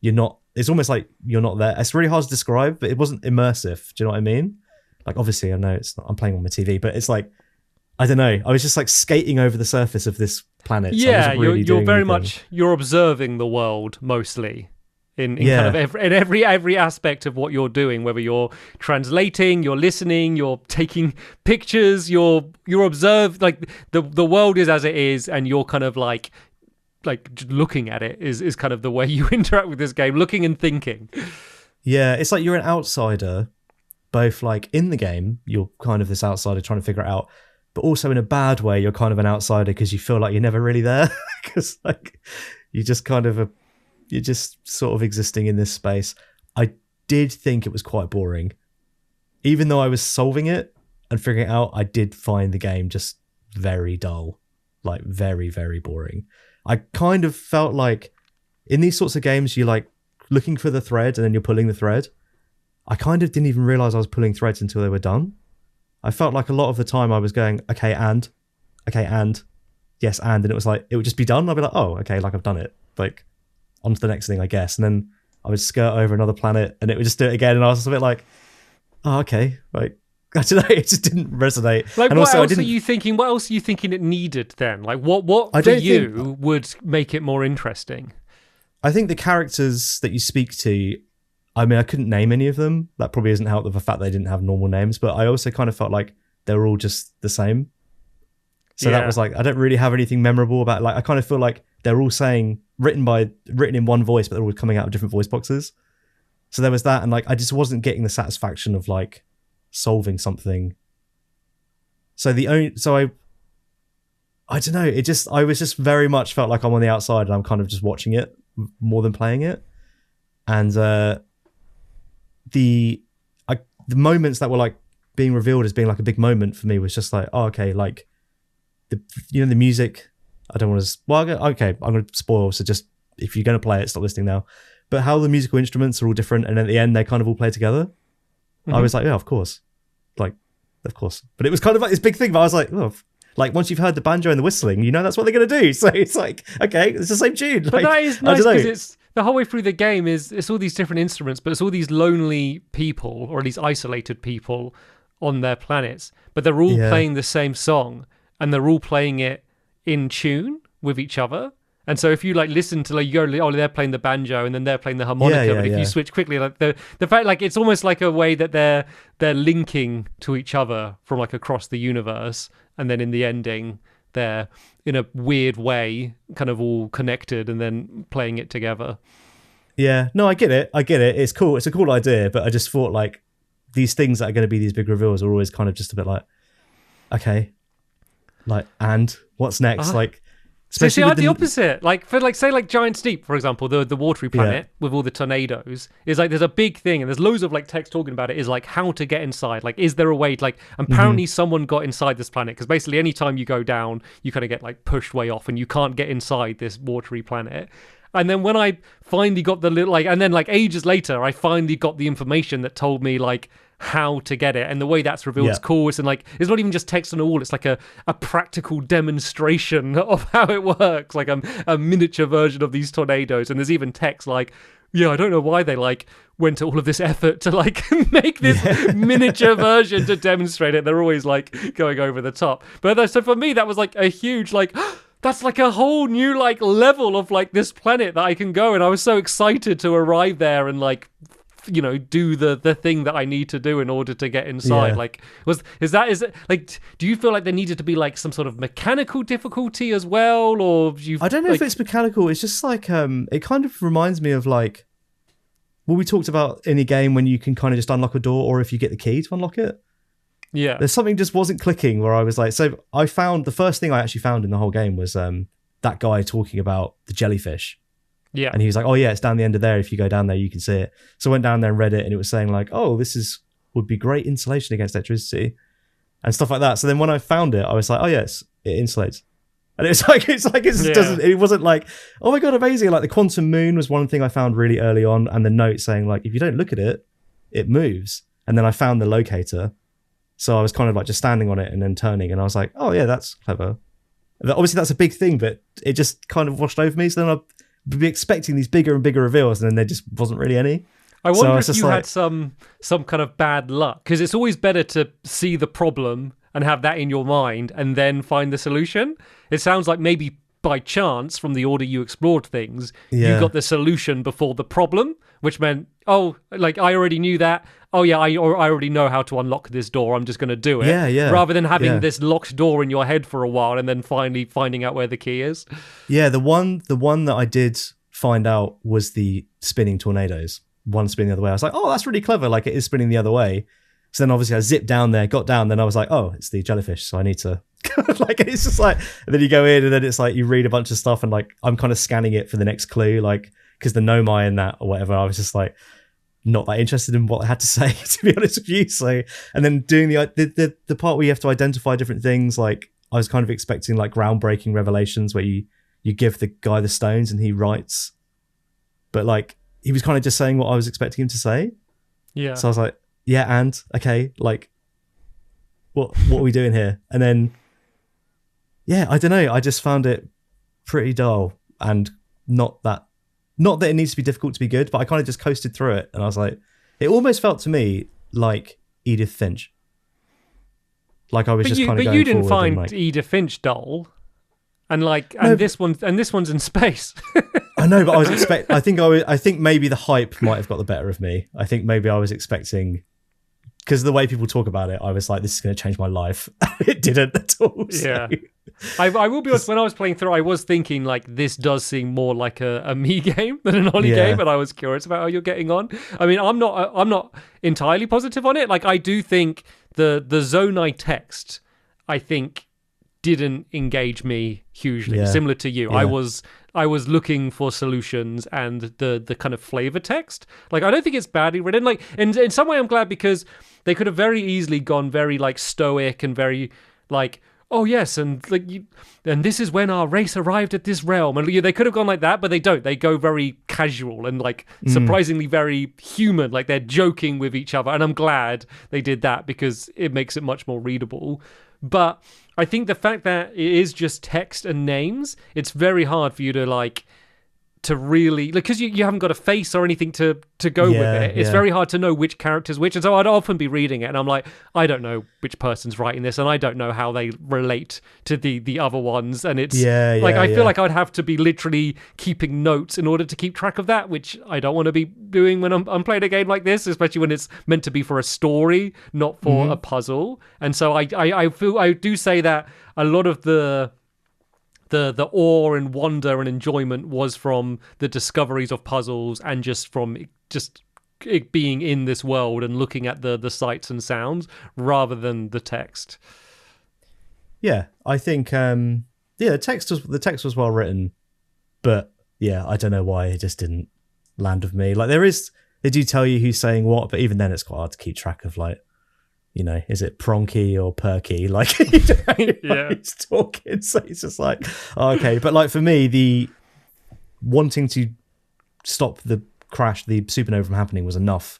you're not there. It's really hard to describe, but it wasn't immersive. Do you know what I mean? Like obviously I know it's not, I'm playing on my TV, but it's like, I don't know, I was just like skating over the surface of this planet. Yeah, so you're very much, you're observing the world mostly. In kind of every aspect of what you're doing, whether you're translating, you're listening, you're taking pictures, you're observed, like the world is as it is, and you're kind of like looking at it is kind of the way you interact with this game, looking and thinking. Yeah, it's like you're an outsider, both like in the game, you're kind of this outsider trying to figure it out, but also in a bad way, you're kind of an outsider because you feel like you're never really there, because like you just kind of you're just sort of existing in this space. I did think it was quite boring. Even though I was solving it, and figuring it out, I did find the game just very dull, like very, very boring. I kind of felt like in these sorts of games, you're like looking for the thread and then you're pulling the thread. I kind of didn't even realize I was pulling threads until they were done. I felt like a lot of the time I was going, okay, and, yes, and it was like, it would just be done. I'd be like, oh, okay, like I've done it. Like, on to the next thing, I guess. And then I would skirt over another planet and it would just do it again. And I was just a bit like, oh, okay. Like, I don't know, it just didn't resonate. Like, and what also, else are you thinking? What else are you thinking it needed then? Like, what for you would make it more interesting? I think the characters that you speak to, I mean, I couldn't name any of them. That probably isn't helped with the fact they didn't have normal names, but I also kind of felt like they were all just the same. So that was like, I don't really have anything memorable about, like, I kind of feel like they're all saying, written in one voice, but they're all coming out of different voice boxes. So there was that, and like, I just wasn't getting the satisfaction of like solving something. So I don't know, I was just very much felt like I'm on the outside and I'm kind of just watching it more than playing it. And the moments that were like being revealed as being like a big moment for me was just like, oh, okay, like the music. I don't want to. Well, okay, I'm going to spoil. So just if you're going to play it, stop listening now. But how the musical instruments are all different, and at the end they kind of all play together. Mm-hmm. I was like, yeah, of course, like, of course. But it was kind of like this big thing. But I was like, oh. Like, once you've heard the banjo and the whistling, you know that's what they're going to do. So it's like, okay, it's the same tune. But that is nice because it's the whole way through the game it's all these different instruments, but it's all these lonely people, or at least isolated people on their planets. But they're all playing the same song, and they're all playing it in tune with each other. And so if you like listen to, like, you go, oh, they're playing the banjo and then they're playing the harmonica. But if you switch quickly, like the fact, like, it's almost like a way that they're linking to each other from like across the universe. And then in the ending, they're in a weird way kind of all connected and then playing it together. Yeah, no, I get it. It's cool. It's a cool idea, but I just thought like these things that are going to be these big reveals are always kind of just a bit like, okay, like, and what's next? Like, so see, I had the opposite. Like, for like, say like Giant Steep, for example, the watery planet with all the tornadoes, is like there's a big thing and there's loads of like text talking about it, is like how to get inside. Like, is there a way to, like, apparently someone got inside this planet, because basically any time you go down, you kind of get like pushed way off and you can't get inside this watery planet. And then when I finally got the little, like, and then like ages later, I finally got the information that told me like how to get it, and the way that's revealed is cool. It's like, it's not even just text on a wall, it's like a practical demonstration of how it works, like a miniature version of these tornadoes. And there's even text like, I don't know why they like went to all of this effort to like make this miniature version to demonstrate it. They're always like going over the top. But so for me, that was like a huge like that's like a whole new like level of like this planet that I can go. And I was so excited to arrive there and like, you know, do the thing that I need to do in order to get inside. Like, is it like, do you feel like there needed to be like some sort of mechanical difficulty as well, or I don't know if it's mechanical. It's just like it kind of reminds me of like what we talked about in a game when you can kind of just unlock a door, or if you get the key to unlock it. Yeah, there's something just wasn't clicking where I was like, so I found the first thing I actually found in the whole game was that guy talking about the jellyfish. Yeah. And he was like, oh yeah, it's down the end of there. If you go down there, you can see it. So I went down there and read it, and it was saying like, oh, would be great insulation against electricity and stuff like that. So then when I found it, I was like, oh yes, it insulates. And it doesn't, it wasn't like, oh my God, amazing. Like the quantum moon was one thing I found really early on, and the note saying like, if you don't look at it, it moves. And then I found the locator. So I was kind of like just standing on it and then turning, and I was like, oh yeah, that's clever. Obviously that's a big thing, but it just kind of washed over me. So then I be expecting these bigger and bigger reveals, and then there just wasn't really any. I wonder if you had some kind of bad luck, because it's always better to see the problem and have that in your mind and then find the solution. It sounds like maybe by chance, from the order you explored things, you got the solution before the problem, which meant, oh, like I already knew that. Oh yeah, I already know how to unlock this door. I'm just going to do it. Yeah. Rather than having this locked door in your head for a while and then finally finding out where the key is. Yeah, the one that I did find out was the spinning tornadoes. One spinning the other way. I was like, oh, that's really clever. Like it is spinning the other way. So then obviously I zipped down there, got down. Then I was like, oh, it's the jellyfish. So I need to like, it's just like, and then you go in and then it's like, you read a bunch of stuff and like, I'm kind of scanning it for the next clue. Like, because the Nomai and that or whatever, I was just like, not that interested in what I had to say, to be honest with you. So, and then doing the part where you have to identify different things, like I was kind of expecting like groundbreaking revelations where you give the guy the stones and he writes, but like he was kind of just saying what I was expecting him to say. Yeah. So I was like, yeah, and okay, like what are we doing here? And then yeah, I don't know. I just found it pretty dull and not that it needs to be difficult to be good, but I kind of just coasted through it, and I was like, it almost felt to me like Edith Finch. Like I was just kind of going forward. But you didn't find Edith Finch dull, and like, and this one's in space. I know, but I think maybe the hype might have got the better of me. I think maybe I was expecting, because the way people talk about it, I was like, this is going to change my life. It didn't at all. So. Yeah. I will be honest, when I was playing through, I was thinking like this does seem more like a me game than an Ollie game, and I was curious about how you're getting on. I mean, I'm not entirely positive on it. Like I do think the Zonai text, I think, didn't engage me hugely. Similar to you, I was looking for solutions, and the kind of flavor text. Like I don't think it's badly written. Like in some way, I'm glad, because they could have very easily gone very like stoic and very like, oh yes, and like and this is when our race arrived at this realm, and they could have gone like that, but they don't. They go very casual and like surprisingly very human, like they're joking with each other, and I'm glad they did that because it makes it much more readable. But I think the fact that it is just text and names, it's very hard for you to like to really, because you haven't got a face or anything to go with it. It's very hard to know which character's which. And so I'd often be reading it and I'm like, I don't know which person's writing this, and I don't know how they relate to the other ones. And it's I feel like I'd have to be literally keeping notes in order to keep track of that, which I don't want to be doing when I'm playing a game like this, especially when it's meant to be for a story, not for a puzzle. And so I do say that a lot of the awe and wonder and enjoyment was from the discoveries of puzzles and just from it being in this world and looking at the sights and sounds rather than the text. Yeah, I think the text was well written, but yeah, I don't know why it just didn't land with me. Like they do tell you who's saying what, but even then it's quite hard to keep track of, like, you know, is it Pronky or Perky? Like, he's talking, so it's just like, oh, okay. But like for me, the wanting to stop the crash, the supernova from happening, was enough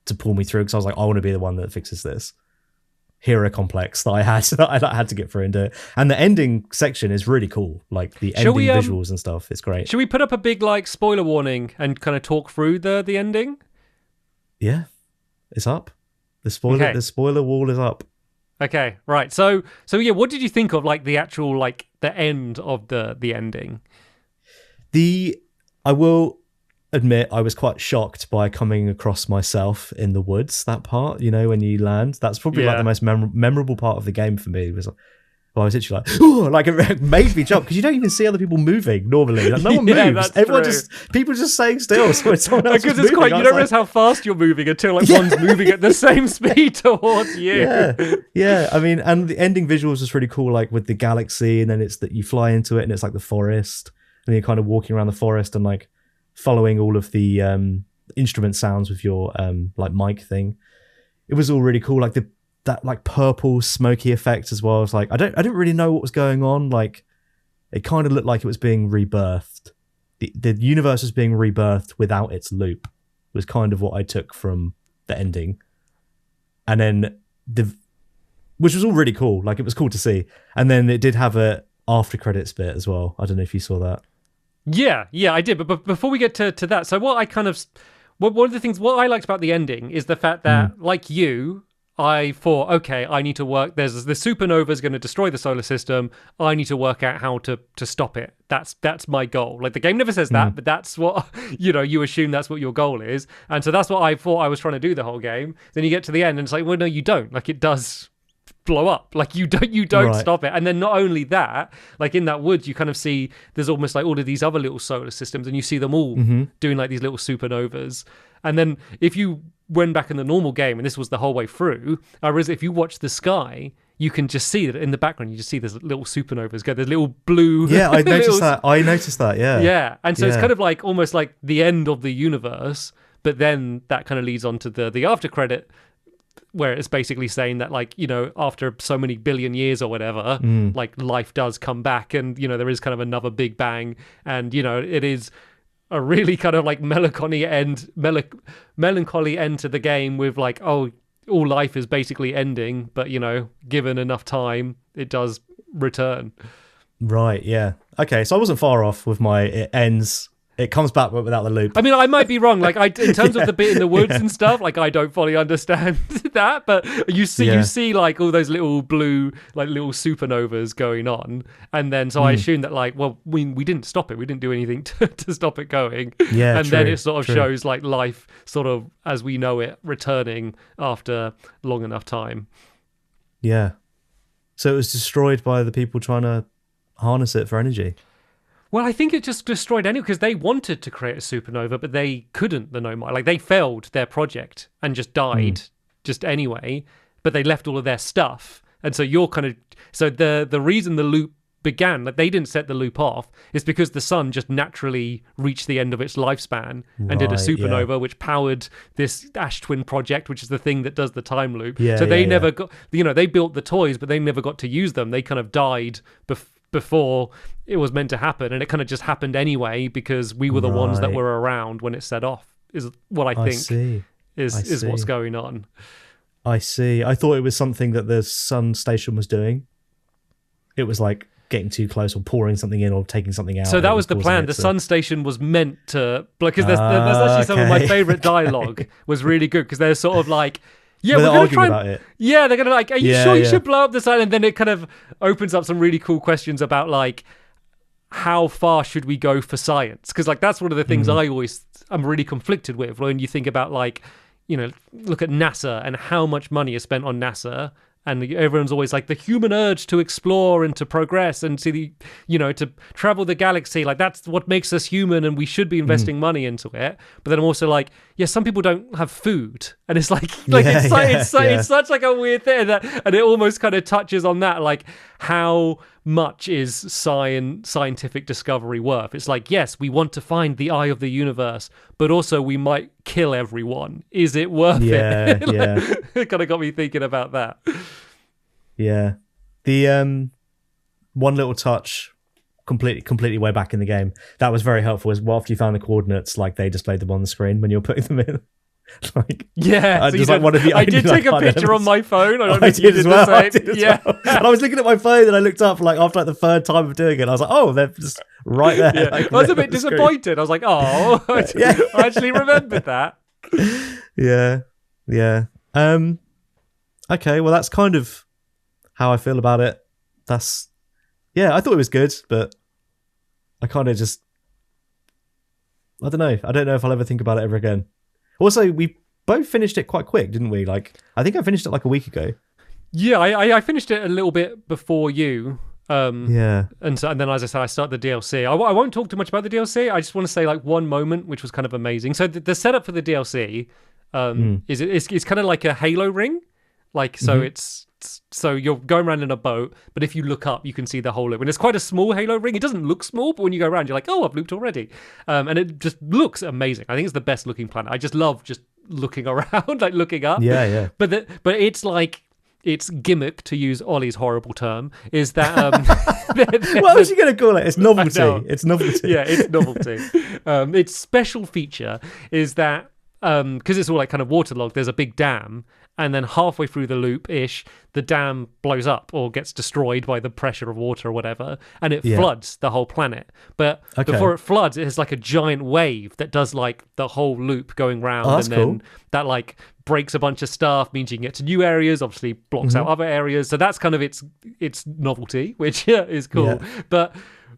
to pull me through, because I was like, I want to be the one that fixes this hero complex that I had to get through and do it. And the ending section is really cool, like the ending visuals and stuff. It's great. Should we put up a big like spoiler warning and kind of talk through the ending? Yeah, it's up. The spoiler wall is up. Okay, right. So yeah, what did you think of like the actual like the end of the ending? I will admit I was quite shocked by coming across myself in the woods. That part, you know, when you land, that's probably like the most memorable part of the game for me. Was I was literally like, oh, like it made me jump, because you don't even see other people moving normally. Like, no one moves. Everyone people just staying still. So someone else because it's moving. Quite, you don't realize how fast you're moving until like one's moving at the same speed towards you. Yeah. I mean, and the ending visuals was really cool, like with the galaxy, and then it's that you fly into it, and it's like the forest, and you're kind of walking around the forest and like following all of the instrument sounds with your like mic thing. It was all really cool, like that like purple smoky effect as well. It's like I didn't really know what was going on. Like it kind of looked like it was being rebirthed. The universe was being rebirthed without its loop, was kind of what I took from the ending. And then which was all really cool. Like it was cool to see. And then it did have a after credits bit as well. I don't know if you saw that. Yeah, I did. But before we get to that, so one of the things what I liked about the ending is the fact that, like you, I thought, okay, I need to work. The supernova is going to destroy the solar system. I need to work out how to stop it. That's my goal. Like the game never says that, but that's what you assume that's what your goal is, and so that's what I thought I was trying to do the whole game. Then you get to the end, and it's like, well, no, you don't. Like it does blow up. Like you don't stop it. And then not only that, like in that woods, you kind of see there's almost like all of these other little solar systems, and you see them all doing like these little supernovas. And then if you went back in the normal game, and this was the whole way through, if you watch the sky, you can just see that in the background. You just see there's little supernovas go. There's little blue. Yeah, I noticed that. Yeah. Yeah, and so it's kind of like almost like the end of the universe, But then that kind of leads on to the after credit, where it's basically saying that, like, you know, after so many billion years or whatever, like, life does come back, and, you know, there is kind of another big bang, and, you know, it is a really kind of like melancholy end to the game with, like, oh, all life is basically ending, but, you know, given enough time, it does return. Right, yeah. Okay, so I wasn't far off with my it ends. It comes back but without the loop. I mean, I might be wrong. Like, in terms of the bit in the woods and stuff, like, I don't fully understand that. But you see, like, all those little blue, like, little supernovas going on, and then so I assume that, like, well, we didn't stop it. We didn't do anything to stop it going. Yeah, and then it sort of shows, like, life sort of as we know it returning after long enough time. Yeah. So it was destroyed by the people trying to harness it for energy. Well, I think it just destroyed anyway, because they wanted to create a supernova, but they couldn't, the Nomai. Like, they failed their project and just died just anyway, but they left all of their stuff. And so you're kind of... So the reason the loop began, like, they didn't set the loop off, is because the sun just naturally reached the end of its lifespan and did a supernova, which powered this Ash Twin project, which is the thing that does the time loop. So they never got... You know, they built the toys, but they never got to use them. They kind of died before it was meant to happen, and it kind of just happened anyway because we were the ones that were around when it set off, is what I think is what's going on. I see. I thought it was something that the sun station was doing. It was like getting too close or pouring something in or taking something out. So that was the plan. The sun station was meant to... Because there's actually some of my favourite dialogue was really good, because they're sort of like... Yeah, we're going to try about it. Yeah, they're going to like, are you sure you should blow up the sun? And then it kind of opens up some really cool questions about, like, how far should we go for science? Because, like, that's one of the things I'm really conflicted with when you think about, like, you know, look at NASA and how much money is spent on NASA. And everyone's always like, the human urge to explore and to progress and to travel the galaxy, like, that's what makes us human, and we should be investing money into it. But then I'm also like, yeah, some people don't have food, and it's it's such like a weird thing and it almost kind of touches on that, like, how much is scientific discovery worth? It's like, yes, we want to find the eye of the universe, but also we might kill everyone. Is it worth it? It kind of got me thinking about that. Yeah. The one little touch completely way back in the game that was very helpful is, well, after you found the coordinates, like, they displayed them on the screen when you're putting them in. Like, yeah, so I did take a picture on my phone. I did as well. And I was looking at my phone and I looked up, like, after, like, the third time of doing it, I was like, oh, they're just right there. Yeah. Like, I was a bit disappointed. I was like, oh, I actually remembered that. Yeah. Okay, well, that's kind of how I feel about it. I thought it was good, but I kind of just, I don't know if I'll ever think about it ever again. Also, we both finished it quite quick, didn't we? Like, I think I finished it like a week ago. Yeah, I finished it a little bit before you. And then, as I said, I started the DLC. I won't talk too much about the DLC. I just want to say, like, one moment which was kind of amazing. So the setup for the DLC is kind of like a Halo ring. Like, so so you're going around in a boat, but if you look up, you can see the whole loop. And it's quite a small Halo ring. It doesn't look small, but when you go around, you're like, oh, I've looped already. And it just looks amazing. I think it's the best looking planet. I just love just looking around, like, looking up. Yeah. But it's like, its gimmick, to use Ollie's horrible term, is that... what was you going to call it? It's novelty. It's novelty. Yeah, it's novelty. Its special feature is that, because it's all, like, kind of waterlogged, there's a big dam, and then halfway through the loop-ish, the dam blows up or gets destroyed by the pressure of water or whatever, and it floods the whole planet. But before it floods, it has, like, a giant wave that does, like, the whole loop going round, then that, like, breaks a bunch of stuff, means you can get to new areas, obviously blocks out other areas. So that's kind of its novelty, which is cool. Yeah. But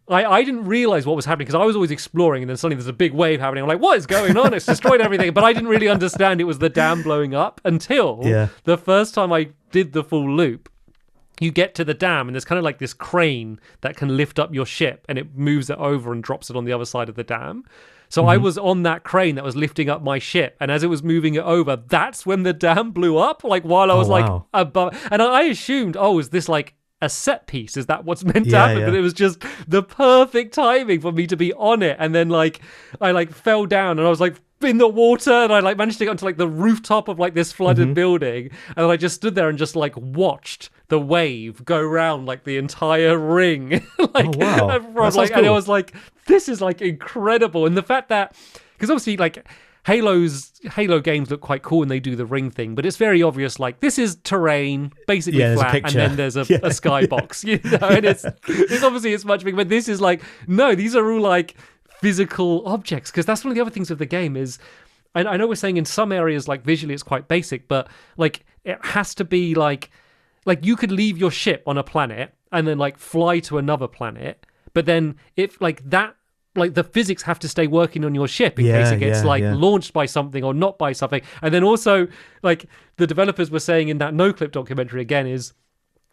I didn't realize what was happening, because I was always exploring, and then suddenly there's a big wave happening. I'm like, what is going on? It's destroyed everything. But I didn't really understand it was the dam blowing up until the first time I did the full loop. You get to the dam, and there's kind of like this crane that can lift up your ship, and it moves it over and drops it on the other side of the dam. So I was on that crane that was lifting up my ship, and as it was moving it over, that's when the dam blew up, like, while I was like above. And I assumed, is this like a set piece? Is that what's meant to happen? But it was just the perfect timing for me to be on it. And then, like, I, like, fell down, and I was like, in the water, and I like managed to get onto like the rooftop of like this flooded building, and I just stood there and just like watched the wave go around like the entire ring. Like, oh wow, like, cool. And I was like, this is like incredible. And the fact that, because obviously like Halo games look quite cool and they do the ring thing, but it's very obvious like this is terrain, basically flat, and then there's a skybox, you know, and it's obviously it's much bigger, but this is like, no, these are all like physical objects, because that's one of the other things of the game is, I know we're saying in some areas like visually it's quite basic, but like it has to be like you could leave your ship on a planet and then like fly to another planet, but then if like that, like the physics have to stay working on your ship in case it gets launched by something or not by something. And then also like the developers were saying in that NoClip documentary again is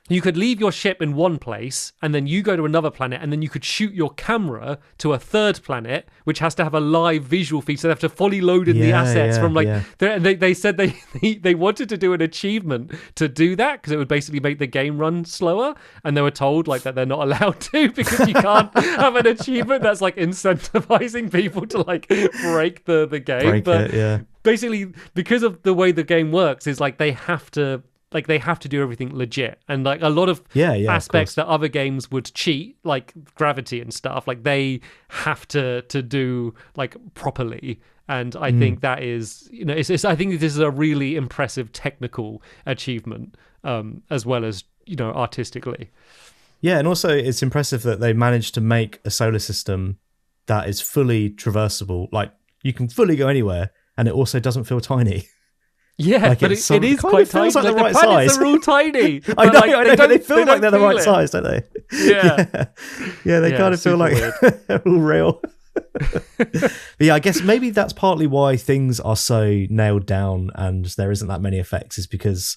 you could leave your ship in one place and then you go to another planet and then you could shoot your camera to a third planet, which has to have a live visual feed. So they have to fully load in the assets from like, they said they wanted to do an achievement to do that because it would basically make the game run slower. And they were told like that they're not allowed to because you can't have an achievement that's like incentivizing people to like break the game. Basically because of the way the game works is like they have to do everything legit, and like a lot of aspects that other games would cheat, like gravity and stuff, like they have to do like properly. And I think that is, you know, I think this is a really impressive technical achievement, as well as, you know, artistically. Yeah, and also it's impressive that they managed to make a solar system that is fully traversable. Like you can fully go anywhere, and it also doesn't feel tiny. Yeah, like it is quite tiny. Like the right planets size. are all tiny. I know, but they feel like they're the right size, don't they? Yeah, they kind of feel like they're all real. But yeah, I guess maybe that's partly why things are so nailed down and there isn't that many effects, is because,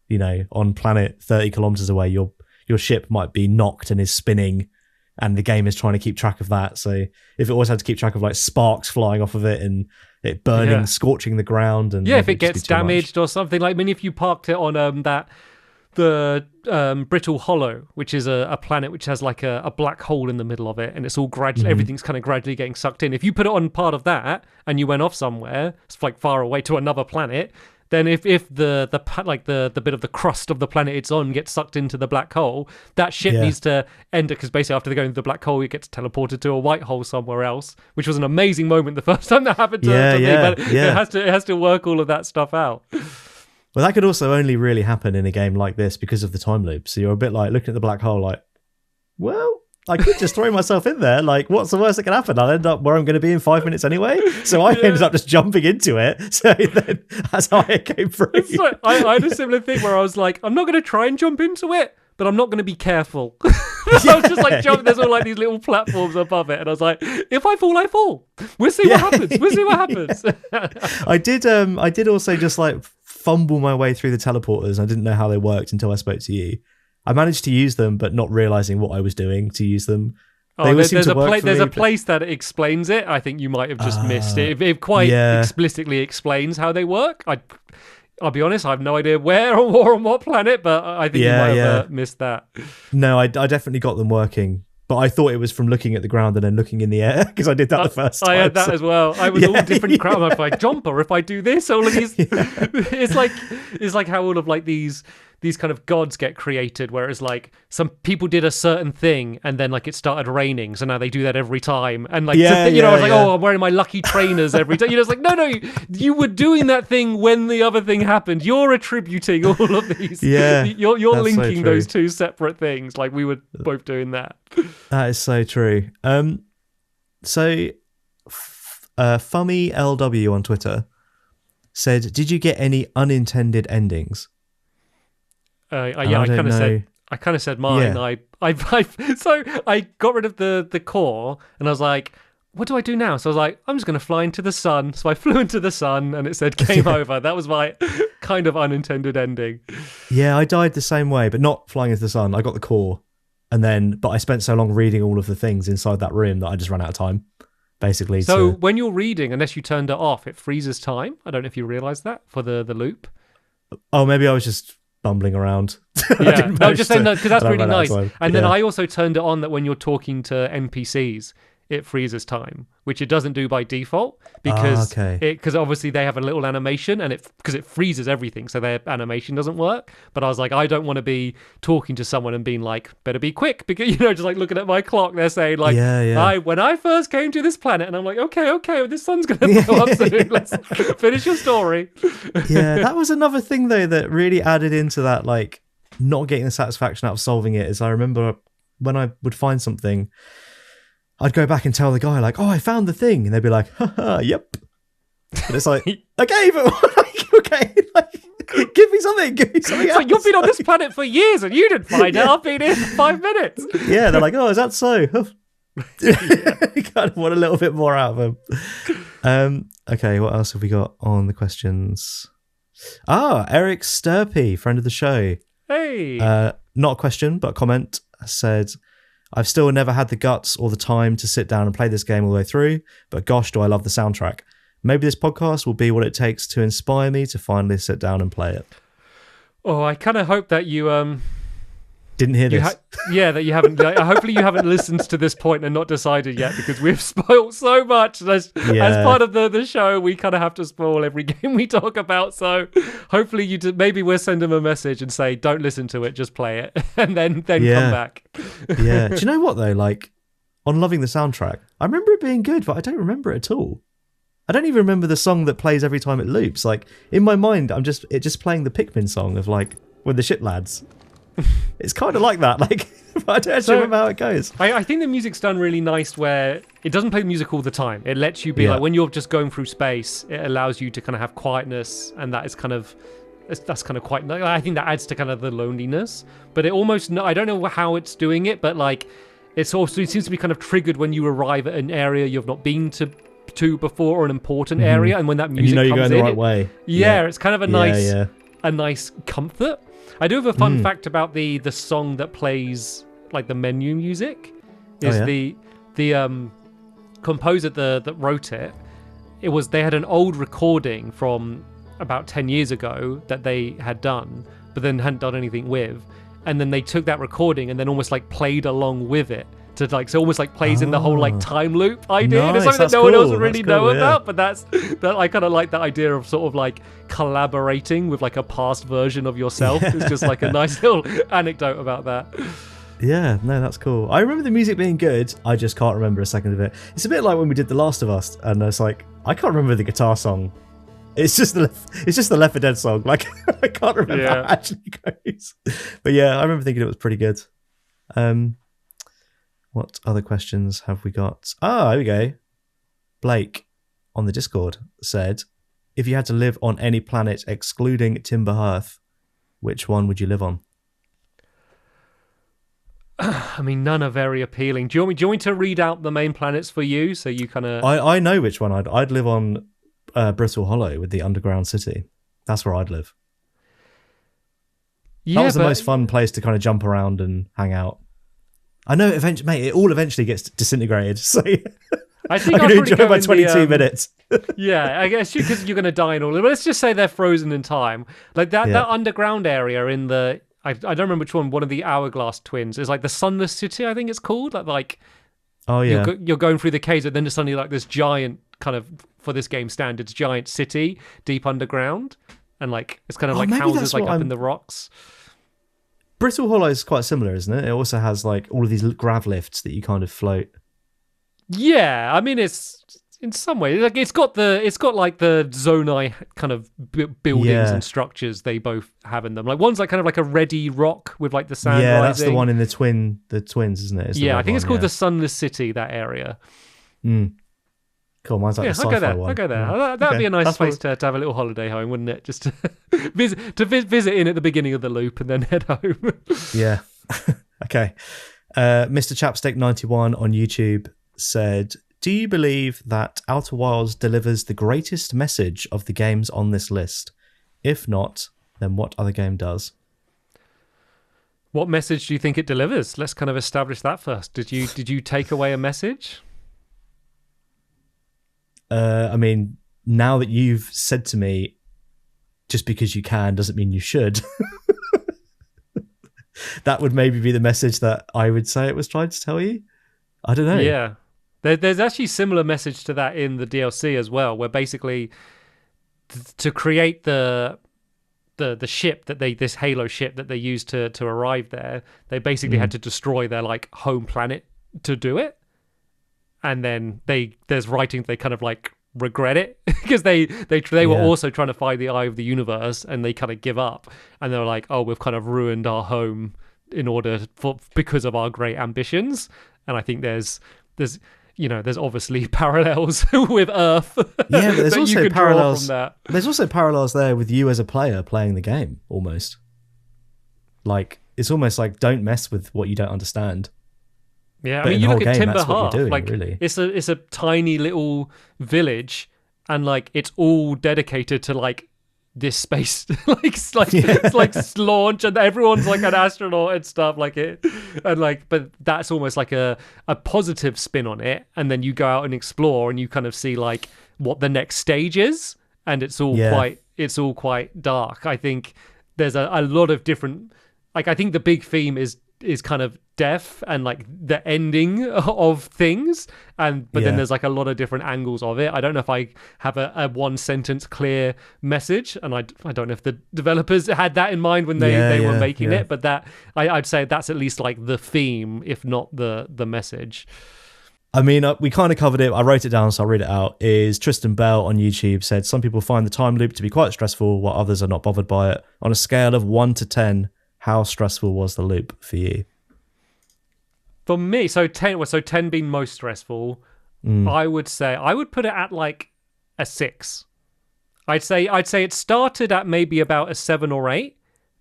you know, on planet 30 kilometers away, your ship might be knocked and is spinning, and the game is trying to keep track of that. So if it always had to keep track of like sparks flying off of it and it burning, scorching the ground, and if it gets damaged or something, like, I mean, if you parked it on the Brittle Hollow, which is a planet which has like a black hole in the middle of it, and it's all gradually, everything's kind of gradually getting sucked in. If you put it on part of that and you went off somewhere, it's like far away to another planet, then if the bit of the crust of the planet it's on gets sucked into the black hole, that ship needs to end it, because basically after they go into the black hole, it gets teleported to a white hole somewhere else, which was an amazing moment the first time that happened to me. But it has to work all of that stuff out. Well, that could also only really happen in a game like this because of the time loop. So you're a bit like looking at the black hole like, well, I could just throw myself in there. Like, what's the worst that can happen? I'll end up where I'm going to be in 5 minutes anyway. So I ended up just jumping into it. So then that's how it came through. Like, I had a similar thing where I was like, I'm not going to try and jump into it, but I'm not going to be careful. I was just like jumping. There's all like these little platforms above it, and I was like, if I fall, I fall. We'll see what happens. We'll see what happens. I did also just like fumble my way through the teleporters. I didn't know how they worked until I spoke to you. I managed to use them, but not realizing what I was doing to use them. There's a place that explains it. I think you might have just missed it. It quite explicitly explains how they work. I'll be honest, I have no idea where or on what planet, but I think you might have missed that. No, I definitely got them working. But I thought it was from looking at the ground and then looking in the air, because I did that the first time. I had that as well. I was all different crowd. If I jump or if I do this, all of these. It's like how all of like these kind of gods get created, where it's like some people did a certain thing and then like it started raining, so now they do that every time. And like I was like, oh, I'm wearing my lucky trainers every time. You know, it's like no, you were doing that thing when the other thing happened. You're attributing all of these. You're linking those two separate things. Like we were both doing that. That is so true. So Fummy LW on Twitter said, "Did you get any unintended endings?" I kind of said mine. So I got rid of the core, and I was like, what do I do now? So I was like, I'm just going to fly into the sun. So I flew into the sun, and it said game over. That was my kind of unintended ending. Yeah, I died the same way, but not flying into the sun. I got the core, but I spent so long reading all of the things inside that room that I just ran out of time, basically. So when you're reading, unless you turned it off, it freezes time. I don't know if you realised that for the loop. Oh, maybe I was just bumbling around. Just saying that because that's really nice. And then I also turned it on that when you're talking to NPCs, it freezes time, which it doesn't do by default because because obviously they have a little animation and because it freezes everything, so their animation doesn't work. But I was like, I don't want to be talking to someone and being like, better be quick, because just like looking at my clock, they're saying like, when I first came to this planet, and I'm like, okay, this sun's gonna blow up soon. Let's finish your story. That was another thing though that really added into that, like not getting the satisfaction out of solving it. Is I remember when I would find something, I'd go back and tell the guy like, oh, I found the thing, and they'd be like, haha, yep. But it's like, okay, but okay, like, give me something else. Like, you've been on this planet for years and you didn't find it. I've been here for 5 minutes. Yeah, they're like, oh, is that so? You kind of want a little bit more out of them. Okay, what else have we got on the questions? Eric Sturpey, friend of the show. Hey. Not a question, but a comment, said, I've still never had the guts or the time to sit down and play this game all the way through, but gosh, do I love the soundtrack. Maybe this podcast will be what it takes to inspire me to finally sit down and play it. Oh, I kind of hope that you didn't hear this. That you haven't. Hopefully, you haven't listened to this point and not decided yet, because we've spoiled so much. As part of the show, we kind of have to spoil every game we talk about. So hopefully, maybe we'll send them a message and say, "Don't listen to it, just play it," and then come back. Yeah. Do you know what though? Like on loving the soundtrack, I remember it being good, but I don't remember it at all. I don't even remember the song that plays every time it loops. Like in my mind, it's just playing the Pikmin song of like with the ship lads. It's kind of like that. Like I don't actually remember how it goes. I think the music's done really nice where it doesn't play the music all the time. It lets you be like, when you're just going through space, it allows you to kind of have quietness, and that's kind of quite. I think that adds to kind of the loneliness. But it almost, I don't know how it's doing it, but like it seems to be kind of triggered when you arrive at an area you've not been to before, or an important area, and when that music comes in, you're going the right way. It's kind of a nice comfort. I do have a fun fact about the song that plays like the menu music. Is the composer that wrote it? They had an old recording from about 10 years ago that they had done, but then hadn't done anything with, and then they took that recording and then almost like played along with it. So almost like plays in the whole like time loop idea. Nice, it's something that no one else would really know about, but that I kind of like that idea of sort of like collaborating with like a past version of yourself. It's just like a nice little anecdote about that. Yeah, no, that's cool. I remember the music being good. I just can't remember a second of it. It's a bit like when we did The Last of Us, and it's like I can't remember the guitar song. It's just the Left 4 Dead song. Like I can't remember how it actually goes. But yeah, I remember thinking it was pretty good. What other questions have we got? Here we go. Blake on the Discord said, if you had to live on any planet excluding Timber Hearth, which one would you live on? I mean, none are very appealing. Do you want me to read out the main planets for you, so you kind of... I know which one I'd live on. Brittle Hollow with the underground city. That's where I'd live. That was the most fun place to kind of jump around and hang out. I know eventually, mate, it all eventually gets disintegrated. So I think I'm going to enjoy my 22 minutes. Yeah, I guess because you're going to die and all. But let's just say they're frozen in time. Like that underground area in the... I don't remember which one of the Hourglass twins. Is like the Sunless City, I think it's called. Like oh yeah, you're going through the caves, and then there's suddenly like this giant kind of, for this game standards, giant city deep underground, and like it's kind of like houses like up in the rocks. Brittle Hollow is quite similar, isn't it? It also has like all of these grav lifts that you kind of float. Yeah, I mean it's in some way like it's got like the Zonai kind of buildings and structures they both have in them. Like one's like kind of like a ready rock with like the sand rising. That's the one in the twins, isn't it? I think it's called the Sunless City, that area. Cool, mine's like the sci-fi one. I'll go there. Yeah. That'd be a nice place to have a little holiday home, wouldn't it? Just to visit in at the beginning of the loop and then head home. Yeah. Okay. Mr. Chapstick91 on YouTube said, do you believe that Outer Wilds delivers the greatest message of the games on this list? If not, then what other game does? What message do you think it delivers? Let's kind of establish that first. Did you take away a message? I mean, now that you've said to me, just because you can doesn't mean you should. That would maybe be the message that I would say it was trying to tell you. I don't know. Yeah. There's actually similar message to that in the DLC as well, where basically to create the ship that this Halo ship that they used to arrive there, they basically had to destroy their like home planet to do it, and then there's writing they kind of like regret it because they were also trying to find the eye of the universe, and they kind of give up, and they're like, oh, we've kind of ruined our home because of our great ambitions. And I think there's obviously parallels with Earth. Yeah, but there's also parallels from that. There's also parallels there with you as a player playing the game, almost. Like, it's almost like, don't mess with what you don't understand. Yeah, but I mean, you look at game, Timberhearth, like, really. it's a tiny little village, and like it's all dedicated to like this space, it's like launch, and everyone's like an astronaut and stuff like it, and like, but that's almost like a positive spin on it. And then you go out and explore, and you kind of see like what the next stage is, and it's all quite dark. I think there's a lot of different, like, I think the big theme is kind of death and like the ending of things, but then there's like a lot of different angles of it. I don't know if I have a one sentence clear message, and I don't know if the developers had that in mind when they were making it, but that I'd say that's at least like the theme, if not the message. I mean, we kind of covered it. I wrote it down, so I'll read it out. Is Tristan Bell on YouTube said, some people find the time loop to be quite stressful, while others are not bothered by it. On a scale of 1 to 10, how stressful was the loop for you? For me, so 10 being most stressful, I would say I would put it at like a 6. I'd say it started at maybe about a 7 or 8.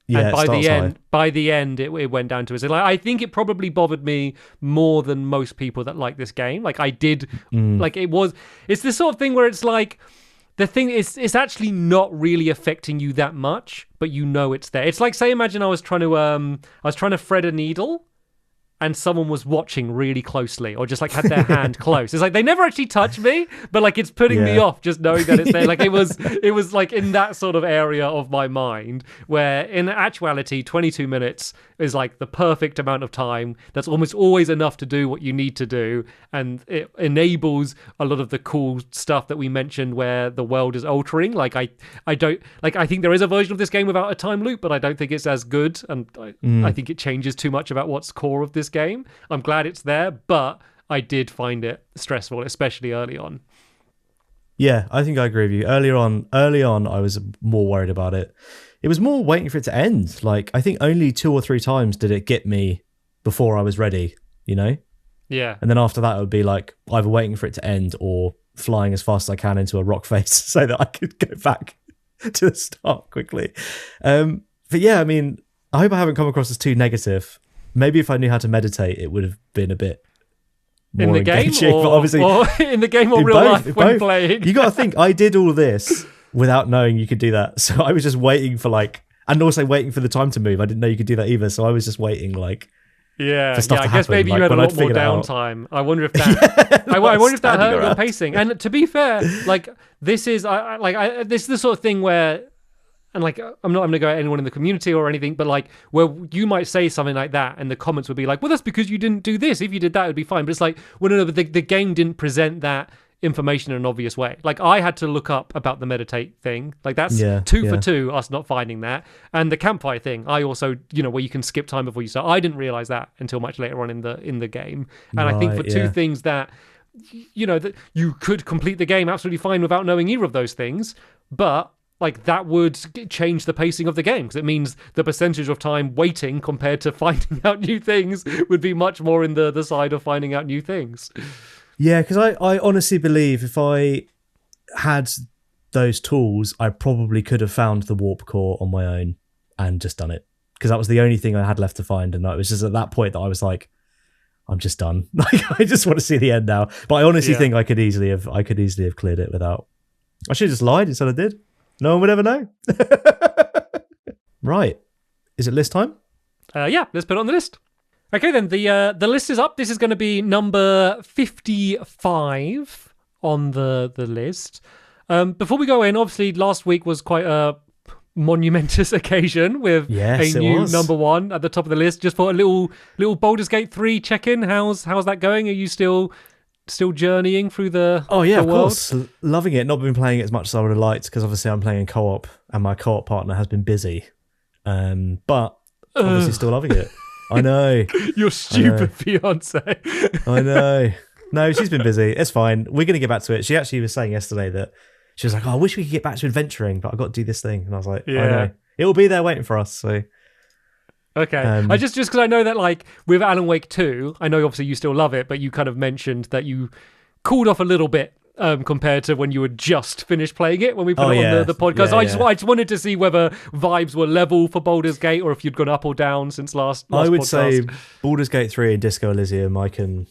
Yeah, and by the end, it went down to a 6. Like, I think it probably bothered me more than most people that like this game. Like I did, it's this sort of thing where it's like, the thing is, it's actually not really affecting you that much, but you know it's there. It's like, say, imagine I was trying to thread a needle, and someone was watching really closely, or just like had their hand close. It's like they never actually touched me, but like it's putting me off just knowing that it's there. Like it was like in that sort of area of my mind, where in actuality 22 minutes is like the perfect amount of time. That's almost always enough to do what you need to do, and it enables a lot of the cool stuff that we mentioned where the world is altering. Like I think there is a version of this game without a time loop, but I don't think it's as good, and I think it changes too much about what's core of this game. I'm glad it's there, but I did find it stressful, especially early on. Yeah, I think I agree with you. Early on, I was more worried about it. It was more waiting for it to end. Like, I think only 2 or 3 times did it get me before I was ready, you know? Yeah. And then after that, it would be like either waiting for it to end or flying as fast as I can into a rock face so that I could go back to the start quickly. But yeah, I mean, I hope I haven't come across as too negative. Maybe if I knew how to meditate, it would have been a bit more in the game, but obviously, or in the game or real life when playing. You got to think, I did all this without knowing you could do that. So I was just waiting for and also waiting for the time to move. I didn't know you could do that either. So I was just waiting for stuff to I guess happen. maybe you had a lot more downtime. I wonder if that. I wonder if that hurt your pacing. And to be fair, like this is this is the sort of thing where. And like, I'm not going to go at anyone in the community or anything, but like, where you might say something like that, and the comments would be like, "Well, that's because you didn't do this. If you did that, it'd be fine." But it's like, well, no, but the game didn't present that information in an obvious way. Like, I had to look up about the meditate thing. Like, that's 2 for 2, us not finding that, and the campfire thing. I also, where you can skip time before you start. I didn't realize that until much later on in the game, and I think for two things that, that you could complete the game absolutely fine without knowing either of those things, but. Like, that would change the pacing of the game, because it means the percentage of time waiting compared to finding out new things would be much more in the side of finding out new things. Yeah, because I honestly believe if I had those tools, I probably could have found the warp core on my own and just done it. Because that was the only thing I had left to find. And it was just at that point that I was like, I'm just done. Like, I just want to see the end now. But I honestly think I could easily have cleared it without. I should have just lied instead I did. No one would ever know. Right. Is it list time? Yeah, let's put it on the list. Okay, then. The list is up. This is going to be number 55 on the list. Before we go in, obviously, last week was quite a monumentous occasion with a new number 1 at the top of the list. Just for a little Baldur's Gate 3 check-in. How's that going? Are you still still journeying through the of world? course, loving it. Not been playing it as much as I would have liked because obviously I'm playing in co-op and my co-op partner has been busy. But obviously still loving it. I know. Your stupid fiance. I know. No, she's been busy. It's fine. We're going to get back to it. She actually was saying yesterday that she was like, "Oh, I wish we could get back to adventuring, but I've got to do this thing." And I was like, "I know. It will be there waiting for us." So, okay. I just because I know that like with Alan Wake 2, I know obviously you still love it, but you kind of mentioned that you cooled off a little bit compared to when you had just finished playing it when we put it on the podcast. I just wanted to see whether vibes were level for Baldur's Gate or if you'd gone up or down since last I would podcast. say Baldur's Gate 3 and Disco Elysium, I can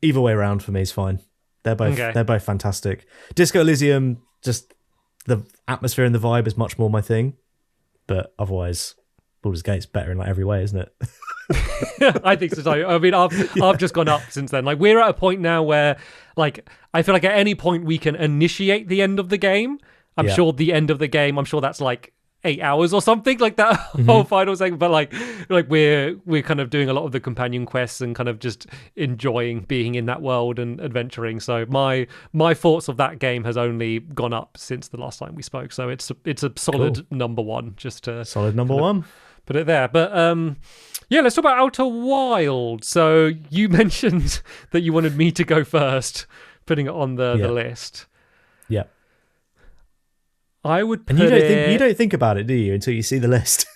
either way around for me is fine. They're both fantastic. Disco Elysium, just the atmosphere and the vibe is much more my thing, but otherwise Baldur's Gate's better in like every way, isn't it? I think so. I mean, I've just gone up since then. Like we're at a point now where, like, I feel like at any point we can initiate the end of the game. I'm sure the end of the game. I'm sure that's like 8 hours or something like that whole final segment. But like we're kind of doing a lot of the companion quests and kind of just enjoying being in that world and adventuring. So my thoughts of that game has only gone up since the last time we spoke. So it's a solid number one. Just to solid number one. Put it there. But yeah, let's talk about Outer Wilds. So you mentioned that you wanted me to go first, putting it on the list. Yeah. I would put and you don't think about it, do you, until you see the list?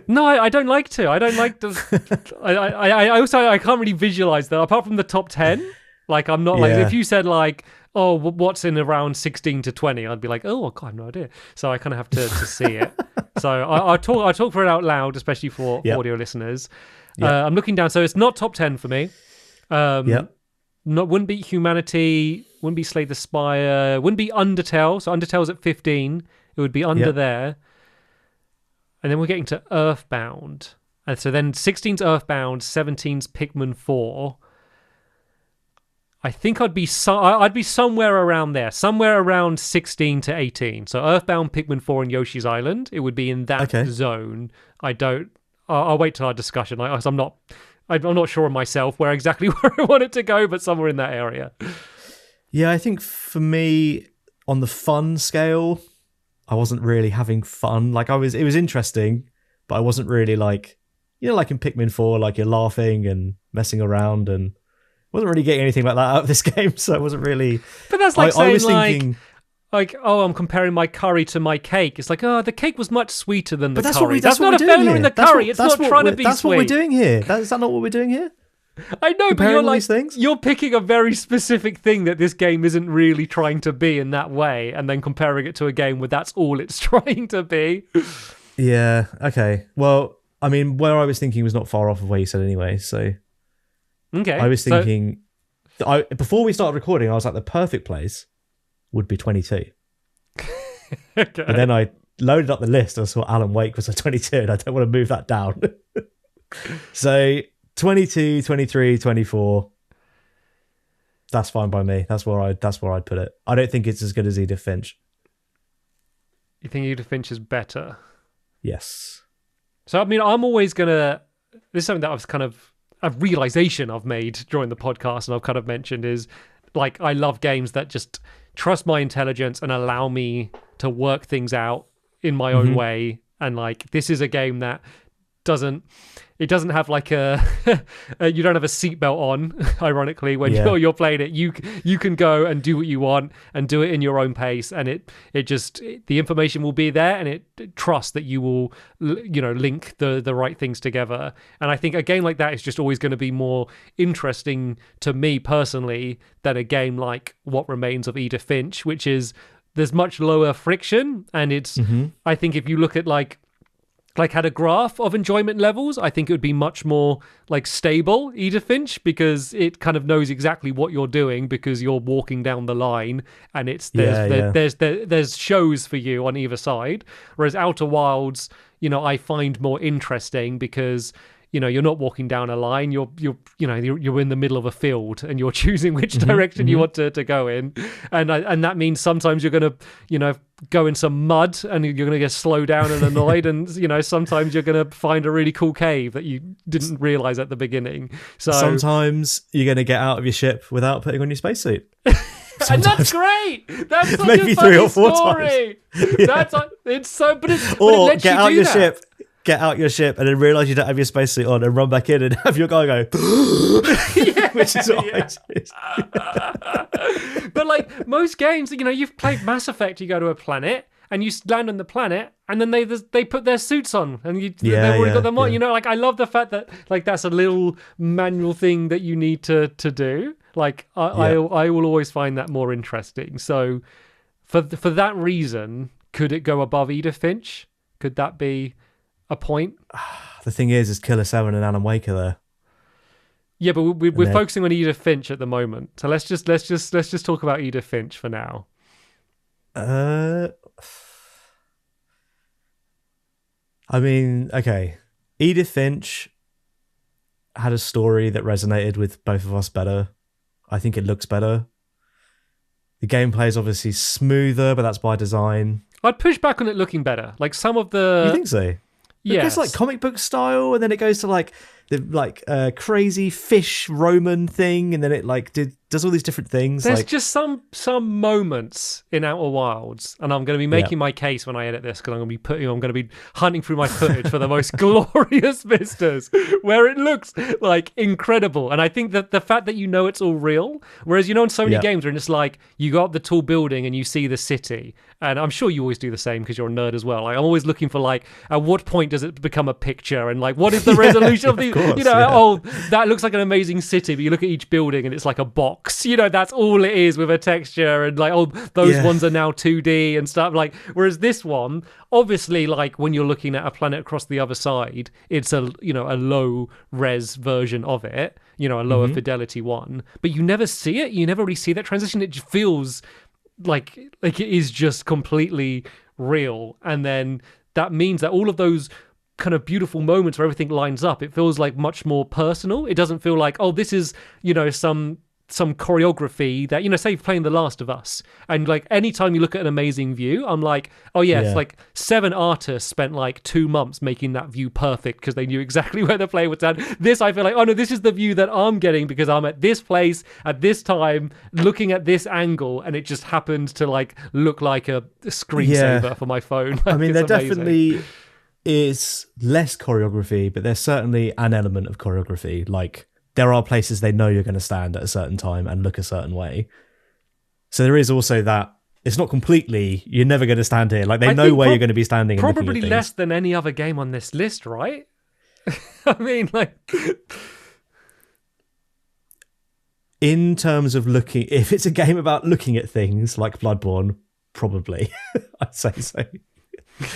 No, I don't like to. I don't like to. I also can't really visualize that apart from the top 10. Like I'm not like if you said like, oh, what's in around 16 to 20, I'd be like, oh, God, I have no idea. So I kind of have to see it. So I'll talk for it out loud, especially for audio listeners. I'm looking down, so it's not top 10 for me. Wouldn't be Humanity, wouldn't be Slay the Spire, wouldn't be Undertale. So Undertale's at 15. It would be under there. And then we're getting to Earthbound. And so then 16's Earthbound, 17's Pikmin 4. I think I'd be somewhere around there, somewhere around 16 to 18. So Earthbound, Pikmin 4, and Yoshi's Island. It would be in that zone. I'll wait till our discussion. I'm not sure of myself where exactly where I want it to go, but somewhere in that area. Yeah, I think for me, on the fun scale, I wasn't really having fun. Like it was interesting, but I wasn't really like, like in Pikmin 4, like you're laughing and messing around and wasn't really getting anything like that out of this game. So I wasn't really. But that's like saying I was thinking, like, oh, I'm comparing my curry to my cake. It's like, oh, the cake was much sweeter than the curry. That's not a failure in the curry. It's not trying to be sweet. That's what we're doing here. Is that not what we're doing here? I know, but you're like, you're picking a very specific thing that this game isn't really trying to be in that way, and then comparing it to a game where that's all it's trying to be. Yeah, okay. Well, I mean, where I was thinking was not far off of where you said anyway, so... Okay. I was thinking... before we started recording, I was like, the perfect place would be 22. Okay. And then I loaded up the list and I saw Alan Wake was at 22, and I don't want to move that down. So... 22, 23, 24. That's fine by me. That's where I'd put it. I don't think it's as good as Edith Finch. You think Edith Finch is better? Yes. So I mean, I'm always gonna. This is something that I was kind of a realization I've made during the podcast, and I've kind of mentioned is like I love games that just trust my intelligence and allow me to work things out in my own way. And like this is a game that doesn't have like you don't have a seatbelt on, ironically, when you're playing it. You can go and do what you want and do it in your own pace, and the information will be there, and it trusts that you will link the right things together. And I think a game like that is just always going to be more interesting to me personally than a game like What Remains of Edith Finch, which is there's much lower friction, and it's I think if you look at like had a graph of enjoyment levels, I think it would be much more like stable Edith Finch, because it kind of knows exactly what you're doing because you're walking down the line, and there's shows for you on either side. Whereas Outer Wilds, I find more interesting because you're not walking down a line. You're in the middle of a field and you're choosing which direction you want to go in, and that means sometimes you're gonna go in some mud and you're gonna get slowed down and annoyed, and sometimes you're gonna find a really cool cave that you didn't realize at the beginning. So sometimes you're gonna get out of your ship without putting on your spacesuit. And that's great. That's such maybe a 3 or 4 story. times. Yeah. It's so, but it or lets get you out do your that. ship. Get out your ship and then realize you don't have your spacesuit on and run back in and have your guy go, which is what I did. But like most games, you've played Mass Effect, you go to a planet and you land on the planet and then they put their suits on and they've already got them on. I love the fact that like that's a little manual thing that you need to do. Like I will always find that more interesting. So for that reason, could it go above Edith Finch? Could that be a point? The thing is Killer 7 and Alan Wake are there. Yeah, but we're focusing on Edith Finch at the moment. So let's just talk about Edith Finch for now. I mean, okay. Edith Finch had a story that resonated with both of us better. I think it looks better. The gameplay is obviously smoother, but that's by design. I'd push back on it looking better. Like some of the... You think so? Yeah. It goes like comic book style, and then it goes to like the crazy fish Roman thing, and then it like does all these different things. There's just some moments in Outer Wilds, and I'm going to be making my case when I edit this because I'm going to be hunting through my footage for the most glorious vistas where it looks like incredible. And I think that the fact that it's all real, whereas in so many games where it's like you go up the tall building and you see the city, and I'm sure you always do the same because you're a nerd as well. Like I'm always looking for like at what point does it become a picture, and like what is the resolution of the that looks like an amazing city, but you look at each building and it's like a box. That's all it is with a texture, and like those ones are now 2D and stuff. Like whereas this one, obviously, like when you're looking at a planet across the other side, it's a low res version of it, a lower fidelity one, but you never see it. You never really see that transition. It just feels like it is just completely real, and then that means that all of those kind of beautiful moments where everything lines up, it feels like much more personal. It doesn't feel like, this is some choreography that say you're playing The Last of Us, and like anytime you look at an amazing view, I'm like, it's like 7 artists spent like 2 months making that view perfect because they knew exactly where the player would stand. This, I feel like, no, this is the view that I'm getting because I'm at this place at this time looking at this angle, and it just happened to like look like a screensaver for my phone. I mean, there definitely is less choreography, but there's certainly an element of choreography. Like there are places they know you're going to stand at a certain time and look a certain way. So there is also that. It's not completely, you're never going to stand here. Like they know where you're going to be standing. Probably less than any other game on this list, right? I mean, like... In terms of looking, if it's a game about looking at things like Bloodborne, probably. I'd say so.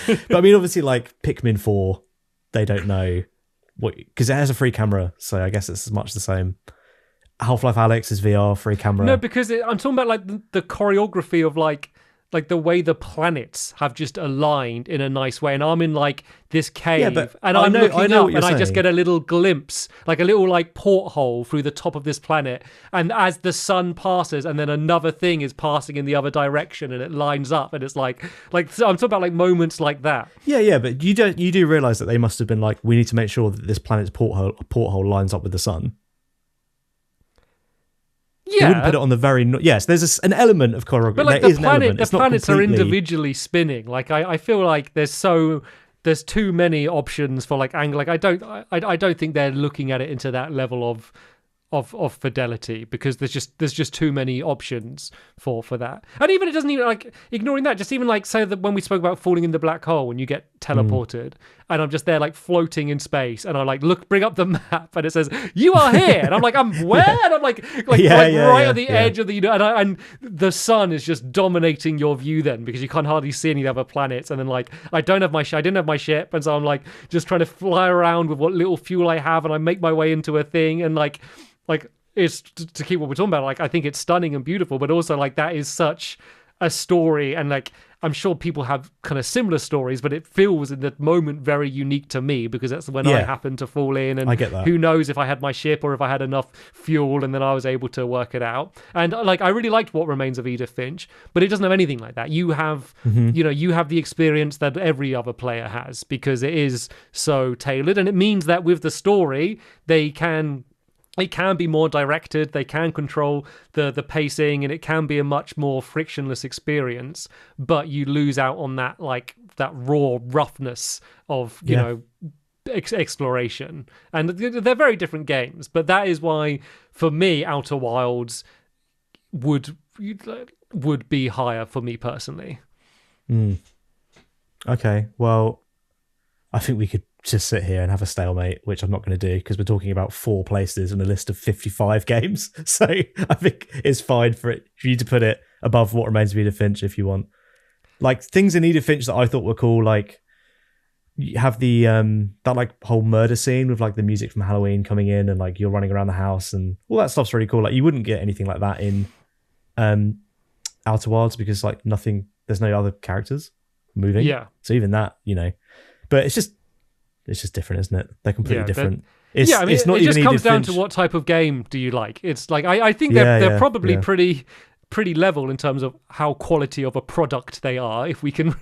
But I mean, obviously, like Pikmin 4, they don't know what, because it has a free camera, so I guess it's as much the same. Half-Life Alyx is VR, free camera. No, because I'm talking about like the choreography of like the way the planets have just aligned in a nice way, and I'm in like this cave, and I'm looking up, and I just get a little glimpse, like a little like porthole through the top of this planet, and as the sun passes, and then another thing is passing in the other direction, and it lines up, and it's like so I'm talking about like moments like that. Yeah, but you do realize that they must have been like, we need to make sure that this planet's porthole lines up with the sun. Yeah, they wouldn't put it on the very... Yes, there's an element of choreography. But like the planets are individually spinning. Like I feel like there's too many options for like angle. Like I don't think they're looking at it into that level of fidelity, because there's just too many options for that. And even it doesn't even like ignoring that, just even like say that when we spoke about falling in the black hole and you get teleported and I'm just there like floating in space, and I like bring up the map and it says you are here, and I'm like, I'm where? And I'm like right at the edge of the and the sun is just dominating your view then, because you can't hardly see any other planets, and then like I didn't have my ship, and so I'm like just trying to fly around with what little fuel I have, and I make my way into a thing, and like it's to keep what we're talking about. Like I think it's stunning and beautiful, but also like that is such a story, and like I'm sure people have kind of similar stories, but it feels in the moment very unique to me because that's when I happened to fall in, and I get that. Who knows if I had my ship or if I had enough fuel, and then I was able to work it out. And like, I really liked What Remains of Edith Finch, but it doesn't have anything like that. You have, you have the experience that every other player has because it is so tailored, and it means that with the story, it can be more directed, they can control the pacing, and it can be a much more frictionless experience, but you lose out on that raw roughness of you know exploration. And they're very different games, but that is why for me Outer Wilds would be higher for me personally. Okay, well, I think we could just sit here and have a stalemate, which I'm not going to do because we're talking about 4 places in a list of 55 games. So I think it's fine for you to put it above What Remains of Edith Finch if you want. Like, things in Edith Finch that I thought were cool, like you have the that like whole murder scene with like the music from Halloween coming in, and like you're running around the house, and all that stuff's really cool. Like, you wouldn't get anything like that in Outer Wilds because like there's no other characters moving. Yeah. So even that, but it's just different, isn't it? They're completely different. It just comes down to what type of game do you like. It's like I think they're probably pretty level in terms of how quality of a product they are, if we can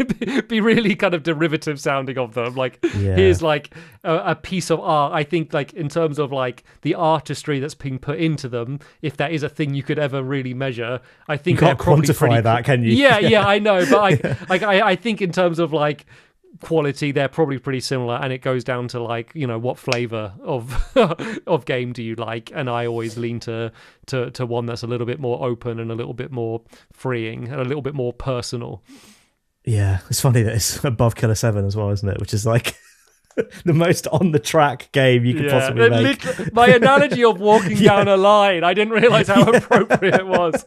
be really kind of derivative sounding of them. Like, here's like a piece of art. I think like in terms of like the artistry that's being put into them, if that is a thing you could ever really measure, I think you can't quantify that, can you? Yeah, I know, but I think in terms of like quality, they're probably pretty similar, and it goes down to like, what flavor of of game do you like, and I always lean to one that's a little bit more open and a little bit more freeing and a little bit more personal. Yeah, it's funny that it's above Killer 7 as well, isn't it? Which is like the most on the track game you could possibly make. My analogy of walking down a line, I didn't realize how appropriate it was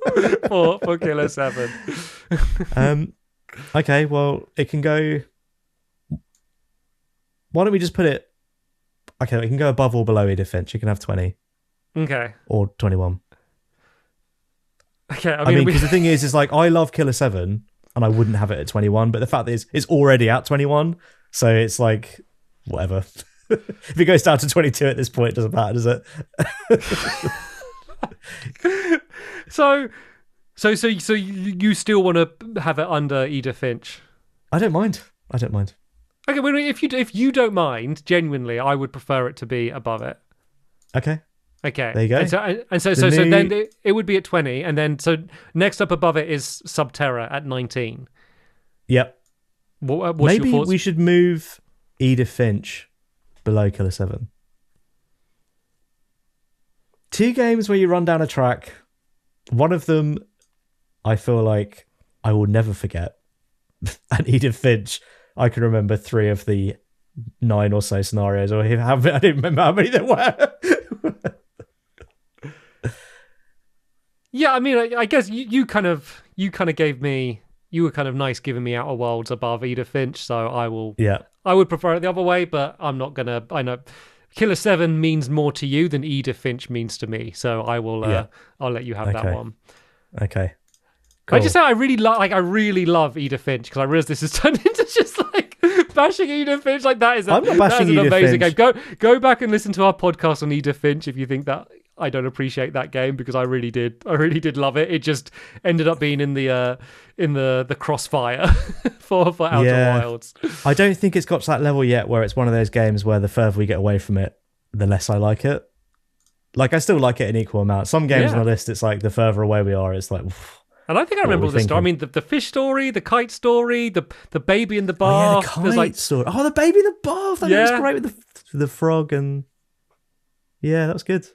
for Killer 7. Okay, well, it can go. Why don't we just put it... Okay, it can go above or below Edith Finch. You can have 20. Okay. Or 21. Okay, I mean, because the thing is like, I love Killer 7, and I wouldn't have it at 21, but the fact is, it's already at 21, so it's like, whatever. If it goes down to 22 at this point, it doesn't matter, does it? So you still want to have it under Edith Finch? I don't mind. Okay, well, if you don't mind, genuinely, I would prefer it to be above it. Okay. There you go. And so then it would be at 20, and then so next up above it is Subterra at 19. Yep. What's Maybe your thoughts? We should move Edith Finch below Killer 7. 2 games where you run down a track. One of them, I feel like I will never forget. And Edith Finch, I can remember 3 of the 9 or so scenarios, or I didn't remember how many there were. Yeah, I mean, I guess you kind of gave me, you were kind of nice giving me Outer Worlds above Edith Finch, so I would prefer it the other way, but I'm not gonna. I know Killer 7 means more to you than Edith Finch means to me, so I will. I'll let you have that one. Okay. Cool. I just say I really love Edith Finch, because I realize this has turned into just like bashing Edith Finch. Like I'm not bashing Edith amazing Finch. Game. Go back and listen to our podcast on Edith Finch if you think that I don't appreciate that game, because I really did love it. It just ended up being in the crossfire for Outer Wilds. I don't think it's got to that level yet where it's one of those games where the further we get away from it, the less I like it. Like, I still like it in equal amount. Some games on the list, it's like the further away we are, it's like. And I think I remember all the story. I mean, the fish story, the kite story, the baby in the bath. Oh, yeah, the kite story. Oh, the baby in the bath. That was great with the frog, and that was good.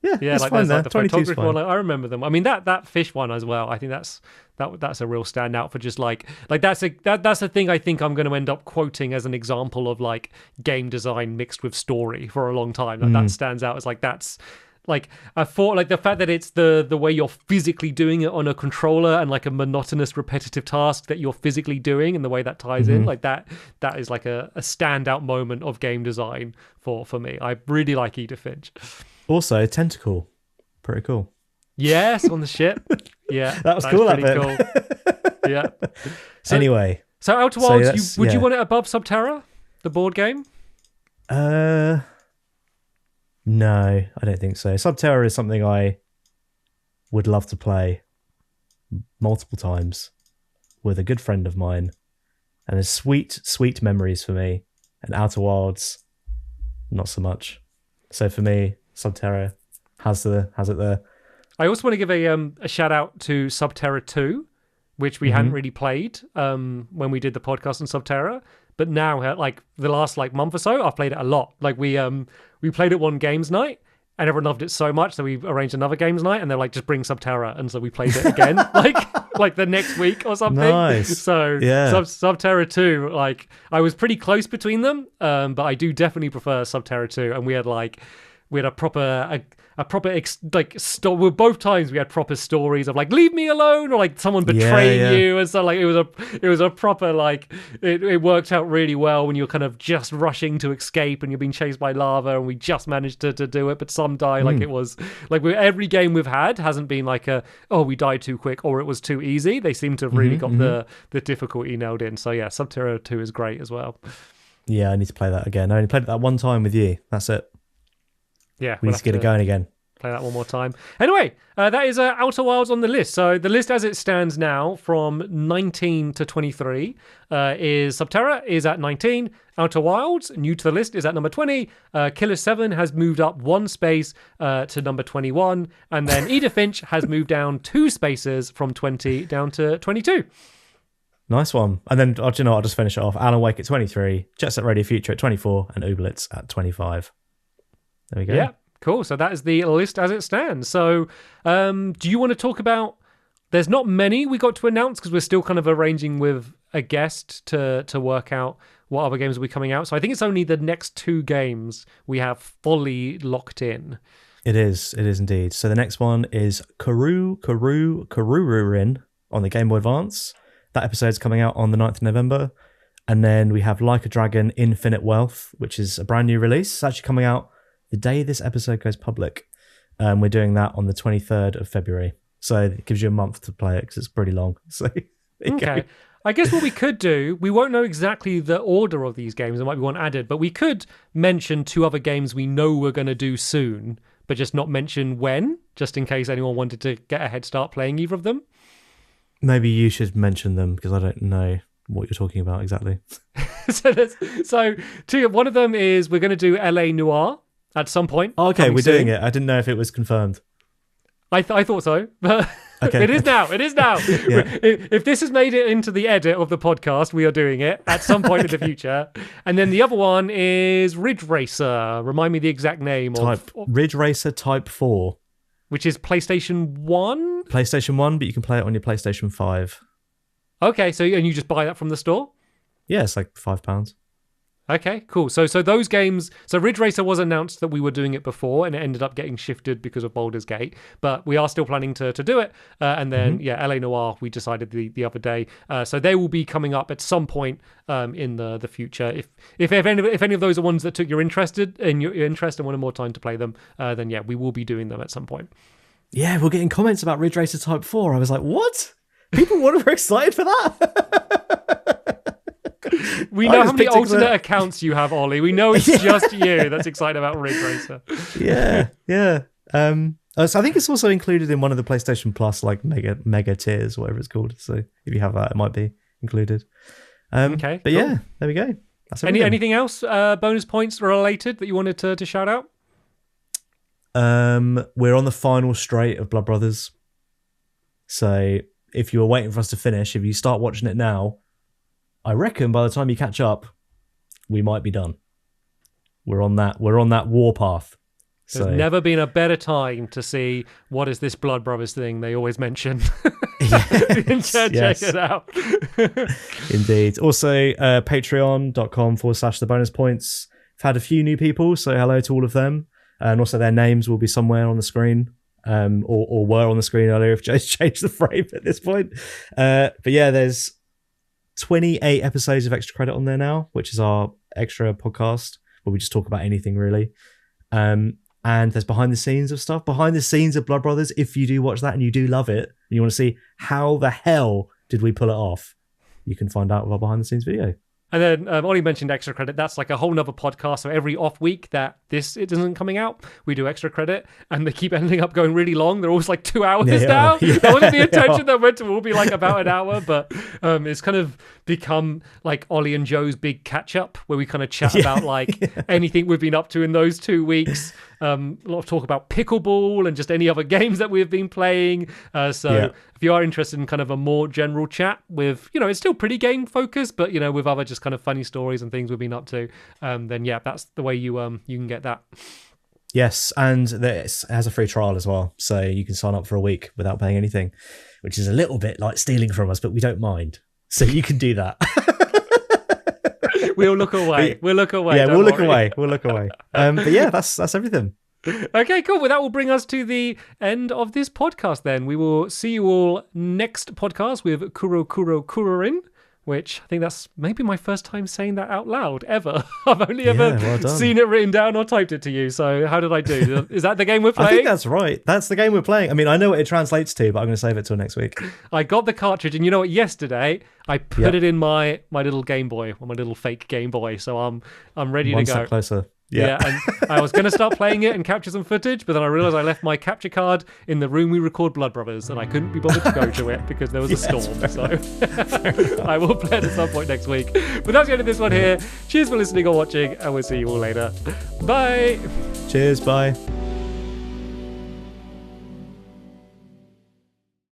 Yeah, that's like fine there. Like the photography one. Like, I remember them. I mean, that fish one as well. I think that's a real standout for just like that's a thing I think I'm going to end up quoting as an example of like game design mixed with story for a long time. Like that stands out as like that's. Like I thought, like the fact that it's the way you're physically doing it on a controller, and like a monotonous, repetitive task that you're physically doing, and the way that ties in, like that is like a standout moment of game design for me. I really like Edith Finch. Also, tentacle, pretty cool. Yes, on the ship. Yeah, that was cool. Pretty cool. Yeah. Anyway. So Outer Wilds, would you want it above Subterra, the board game? No, I don't think so. Subterra is something I would love to play multiple times with a good friend of mine, and there's sweet memories for me. And Outer Wilds, not so much. So for me, Subterra has it there. I also want to give a shout out to Subterra 2, which we hadn't really played when we did the podcast on Subterra. But now, like the last month or so, I've played it a lot. Like we played it one games night, and everyone loved it so much that we arranged another games night, and they're like, just bring Subterra, and so we played it again, like the next week or something. Nice. So yeah. Subterra 2, like I was pretty close between them, but I do definitely prefer Subterra 2, and we had a proper both times we had proper stories of like, leave me alone, or like someone betraying you, and so like it was a proper like it worked out really well when you're kind of just rushing to escape and you're being chased by lava, and we just managed to do it, but some die. Like it was like every game we've had hasn't been like we died too quick or it was too easy. They seem to have really got the difficulty nailed in. So yeah, Subterra 2 is great as well. Yeah, I need to play that again. I only played it that one time with you. That's it. Yeah, we need to get it going again. Play that one more time. Anyway, that is Outer Wilds on the list. So the list as it stands now, from 19 to 23, is Subterra is at 19. Outer Wilds, new to the list, is at number 20. Killer 7 has moved up one space to number 21. And then Edith Finch has moved down 2 spaces from 20 down to 22. Nice one. And then, I'll just finish it off. Alan Wake at 23, Jet Set Radio Future at 24, and Ooblitz at 25. There we go. Yeah, cool. So that is the list as it stands. So do you want to talk about... There's not many we got to announce because we're still kind of arranging with a guest to work out what other games will be coming out. So I think it's only the next 2 games we have fully locked in. It is indeed. So the next one is Kurururin on the Game Boy Advance. That episode's coming out on the 9th of November. And then we have Like a Dragon Infinite Wealth, which is a brand new release. It's actually coming out the day this episode goes public. We're doing that on the 23rd of February. So it gives you a month to play it because it's pretty long. So okay. I guess what we could do, we won't know exactly the order of these games. There might be one added, but we could mention 2 other games we know we're going to do soon, but just not mention when, just in case anyone wanted to get a head start playing either of them. Maybe you should mention them because I don't know what you're talking about exactly. so one of them is we're going to do LA Noire at some point. Oh, okay, we're doing it. I didn't know if it was confirmed. I thought so, but okay. It is now. Yeah. If this has made it into the edit of the podcast, we are doing it at some point in the future. And then the other one is Ridge Racer. Remind me the exact name. Ridge Racer Type 4. Which is PlayStation 1? PlayStation 1, but you can play it on your PlayStation 5. Okay, and you just buy that from the store? Yeah, it's like £5. Okay, cool. So those games... So Ridge Racer was announced that we were doing it before, and it ended up getting shifted because of Baldur's Gate. But we are still planning to do it. And then, LA Noire, we decided the other day. So they will be coming up at some point in the future. If any of those are ones that took your interest and wanted more time to play them, then yeah, we will be doing them at some point. Yeah, we're getting comments about Ridge Racer Type 4. I was like, what? People were excited for that? We know how many alternate accounts you have, Ollie. We know it's just you that's excited about Ridge Racer. Yeah. So I think it's also included in one of the PlayStation Plus like mega tiers, whatever it's called. So if you have that, it might be included. Okay. But cool. Yeah, there we go. That's anything else bonus points related that you wanted to shout out? We're on the final straight of Blood Brothers. So if you were waiting for us to finish, if you start watching it now, I reckon by the time you catch up, we might be done. We're on that war path. There's never been a better time to see what is this Blood Brothers thing they always mention. Check it out. Indeed. Also, patreon.com/the bonus points. I've had a few new people, so hello to all of them. And also their names will be somewhere on the screen. Or were on the screen earlier if Joe's changed the frame at this point. But yeah, there's 28 episodes of Extra Credit on there now, which is our extra podcast where we just talk about anything really. And there's behind the scenes of stuff, behind the scenes of Blood Brothers. If you do watch that and you do love it, and you want to see how the hell did we pull it off? You can find out with our behind the scenes video. And then Ollie mentioned extra credit. That's like a whole nother podcast. So every off week that it isn't coming out, we do extra credit, and they keep ending up going really long. They're always like 2 hours now. Yeah, that wasn't the intention. That meant to all be like about an hour, but it's kind of become like Ollie and Joe's big catch up, where we kind of chat about like anything we've been up to in those 2 weeks. A lot of talk about pickleball and just any other games that we've been playing. If you are interested in kind of a more general chat with, it's still pretty game focused, but with other just kind of funny stories and things we've been up to, then that's the way you can get that. Yes, and this has a free trial as well, so you can sign up for a week without paying anything, which is a little bit like stealing from us, but we don't mind. So you can do that. We'll look away. We'll look away. Yeah, we'll look away. But yeah, that's everything. Okay, cool. Well, that will bring us to the end of this podcast then. We will see you all next podcast with Kuro Kurorin, which I think that's maybe my first time saying that out loud ever. I've only ever seen it written down or typed it to you. So how did I do? Is that the game we're playing? I think that's right. That's the game we're playing. I mean, I know what it translates to, but I'm going to save it till next week. I got the cartridge, and you know what? Yesterday, I put it in my little Game Boy, or my little fake Game Boy. So I'm ready to go. One step closer. Yeah, and I was going to start playing it and capture some footage, but then I realised I left my capture card in the room we record Blood Brothers, and I couldn't be bothered to go to it because there was a storm. So I will play it at some point next week. But that's the end of this one here. Cheers for listening or watching, and we'll see you all later. Bye. Cheers, bye.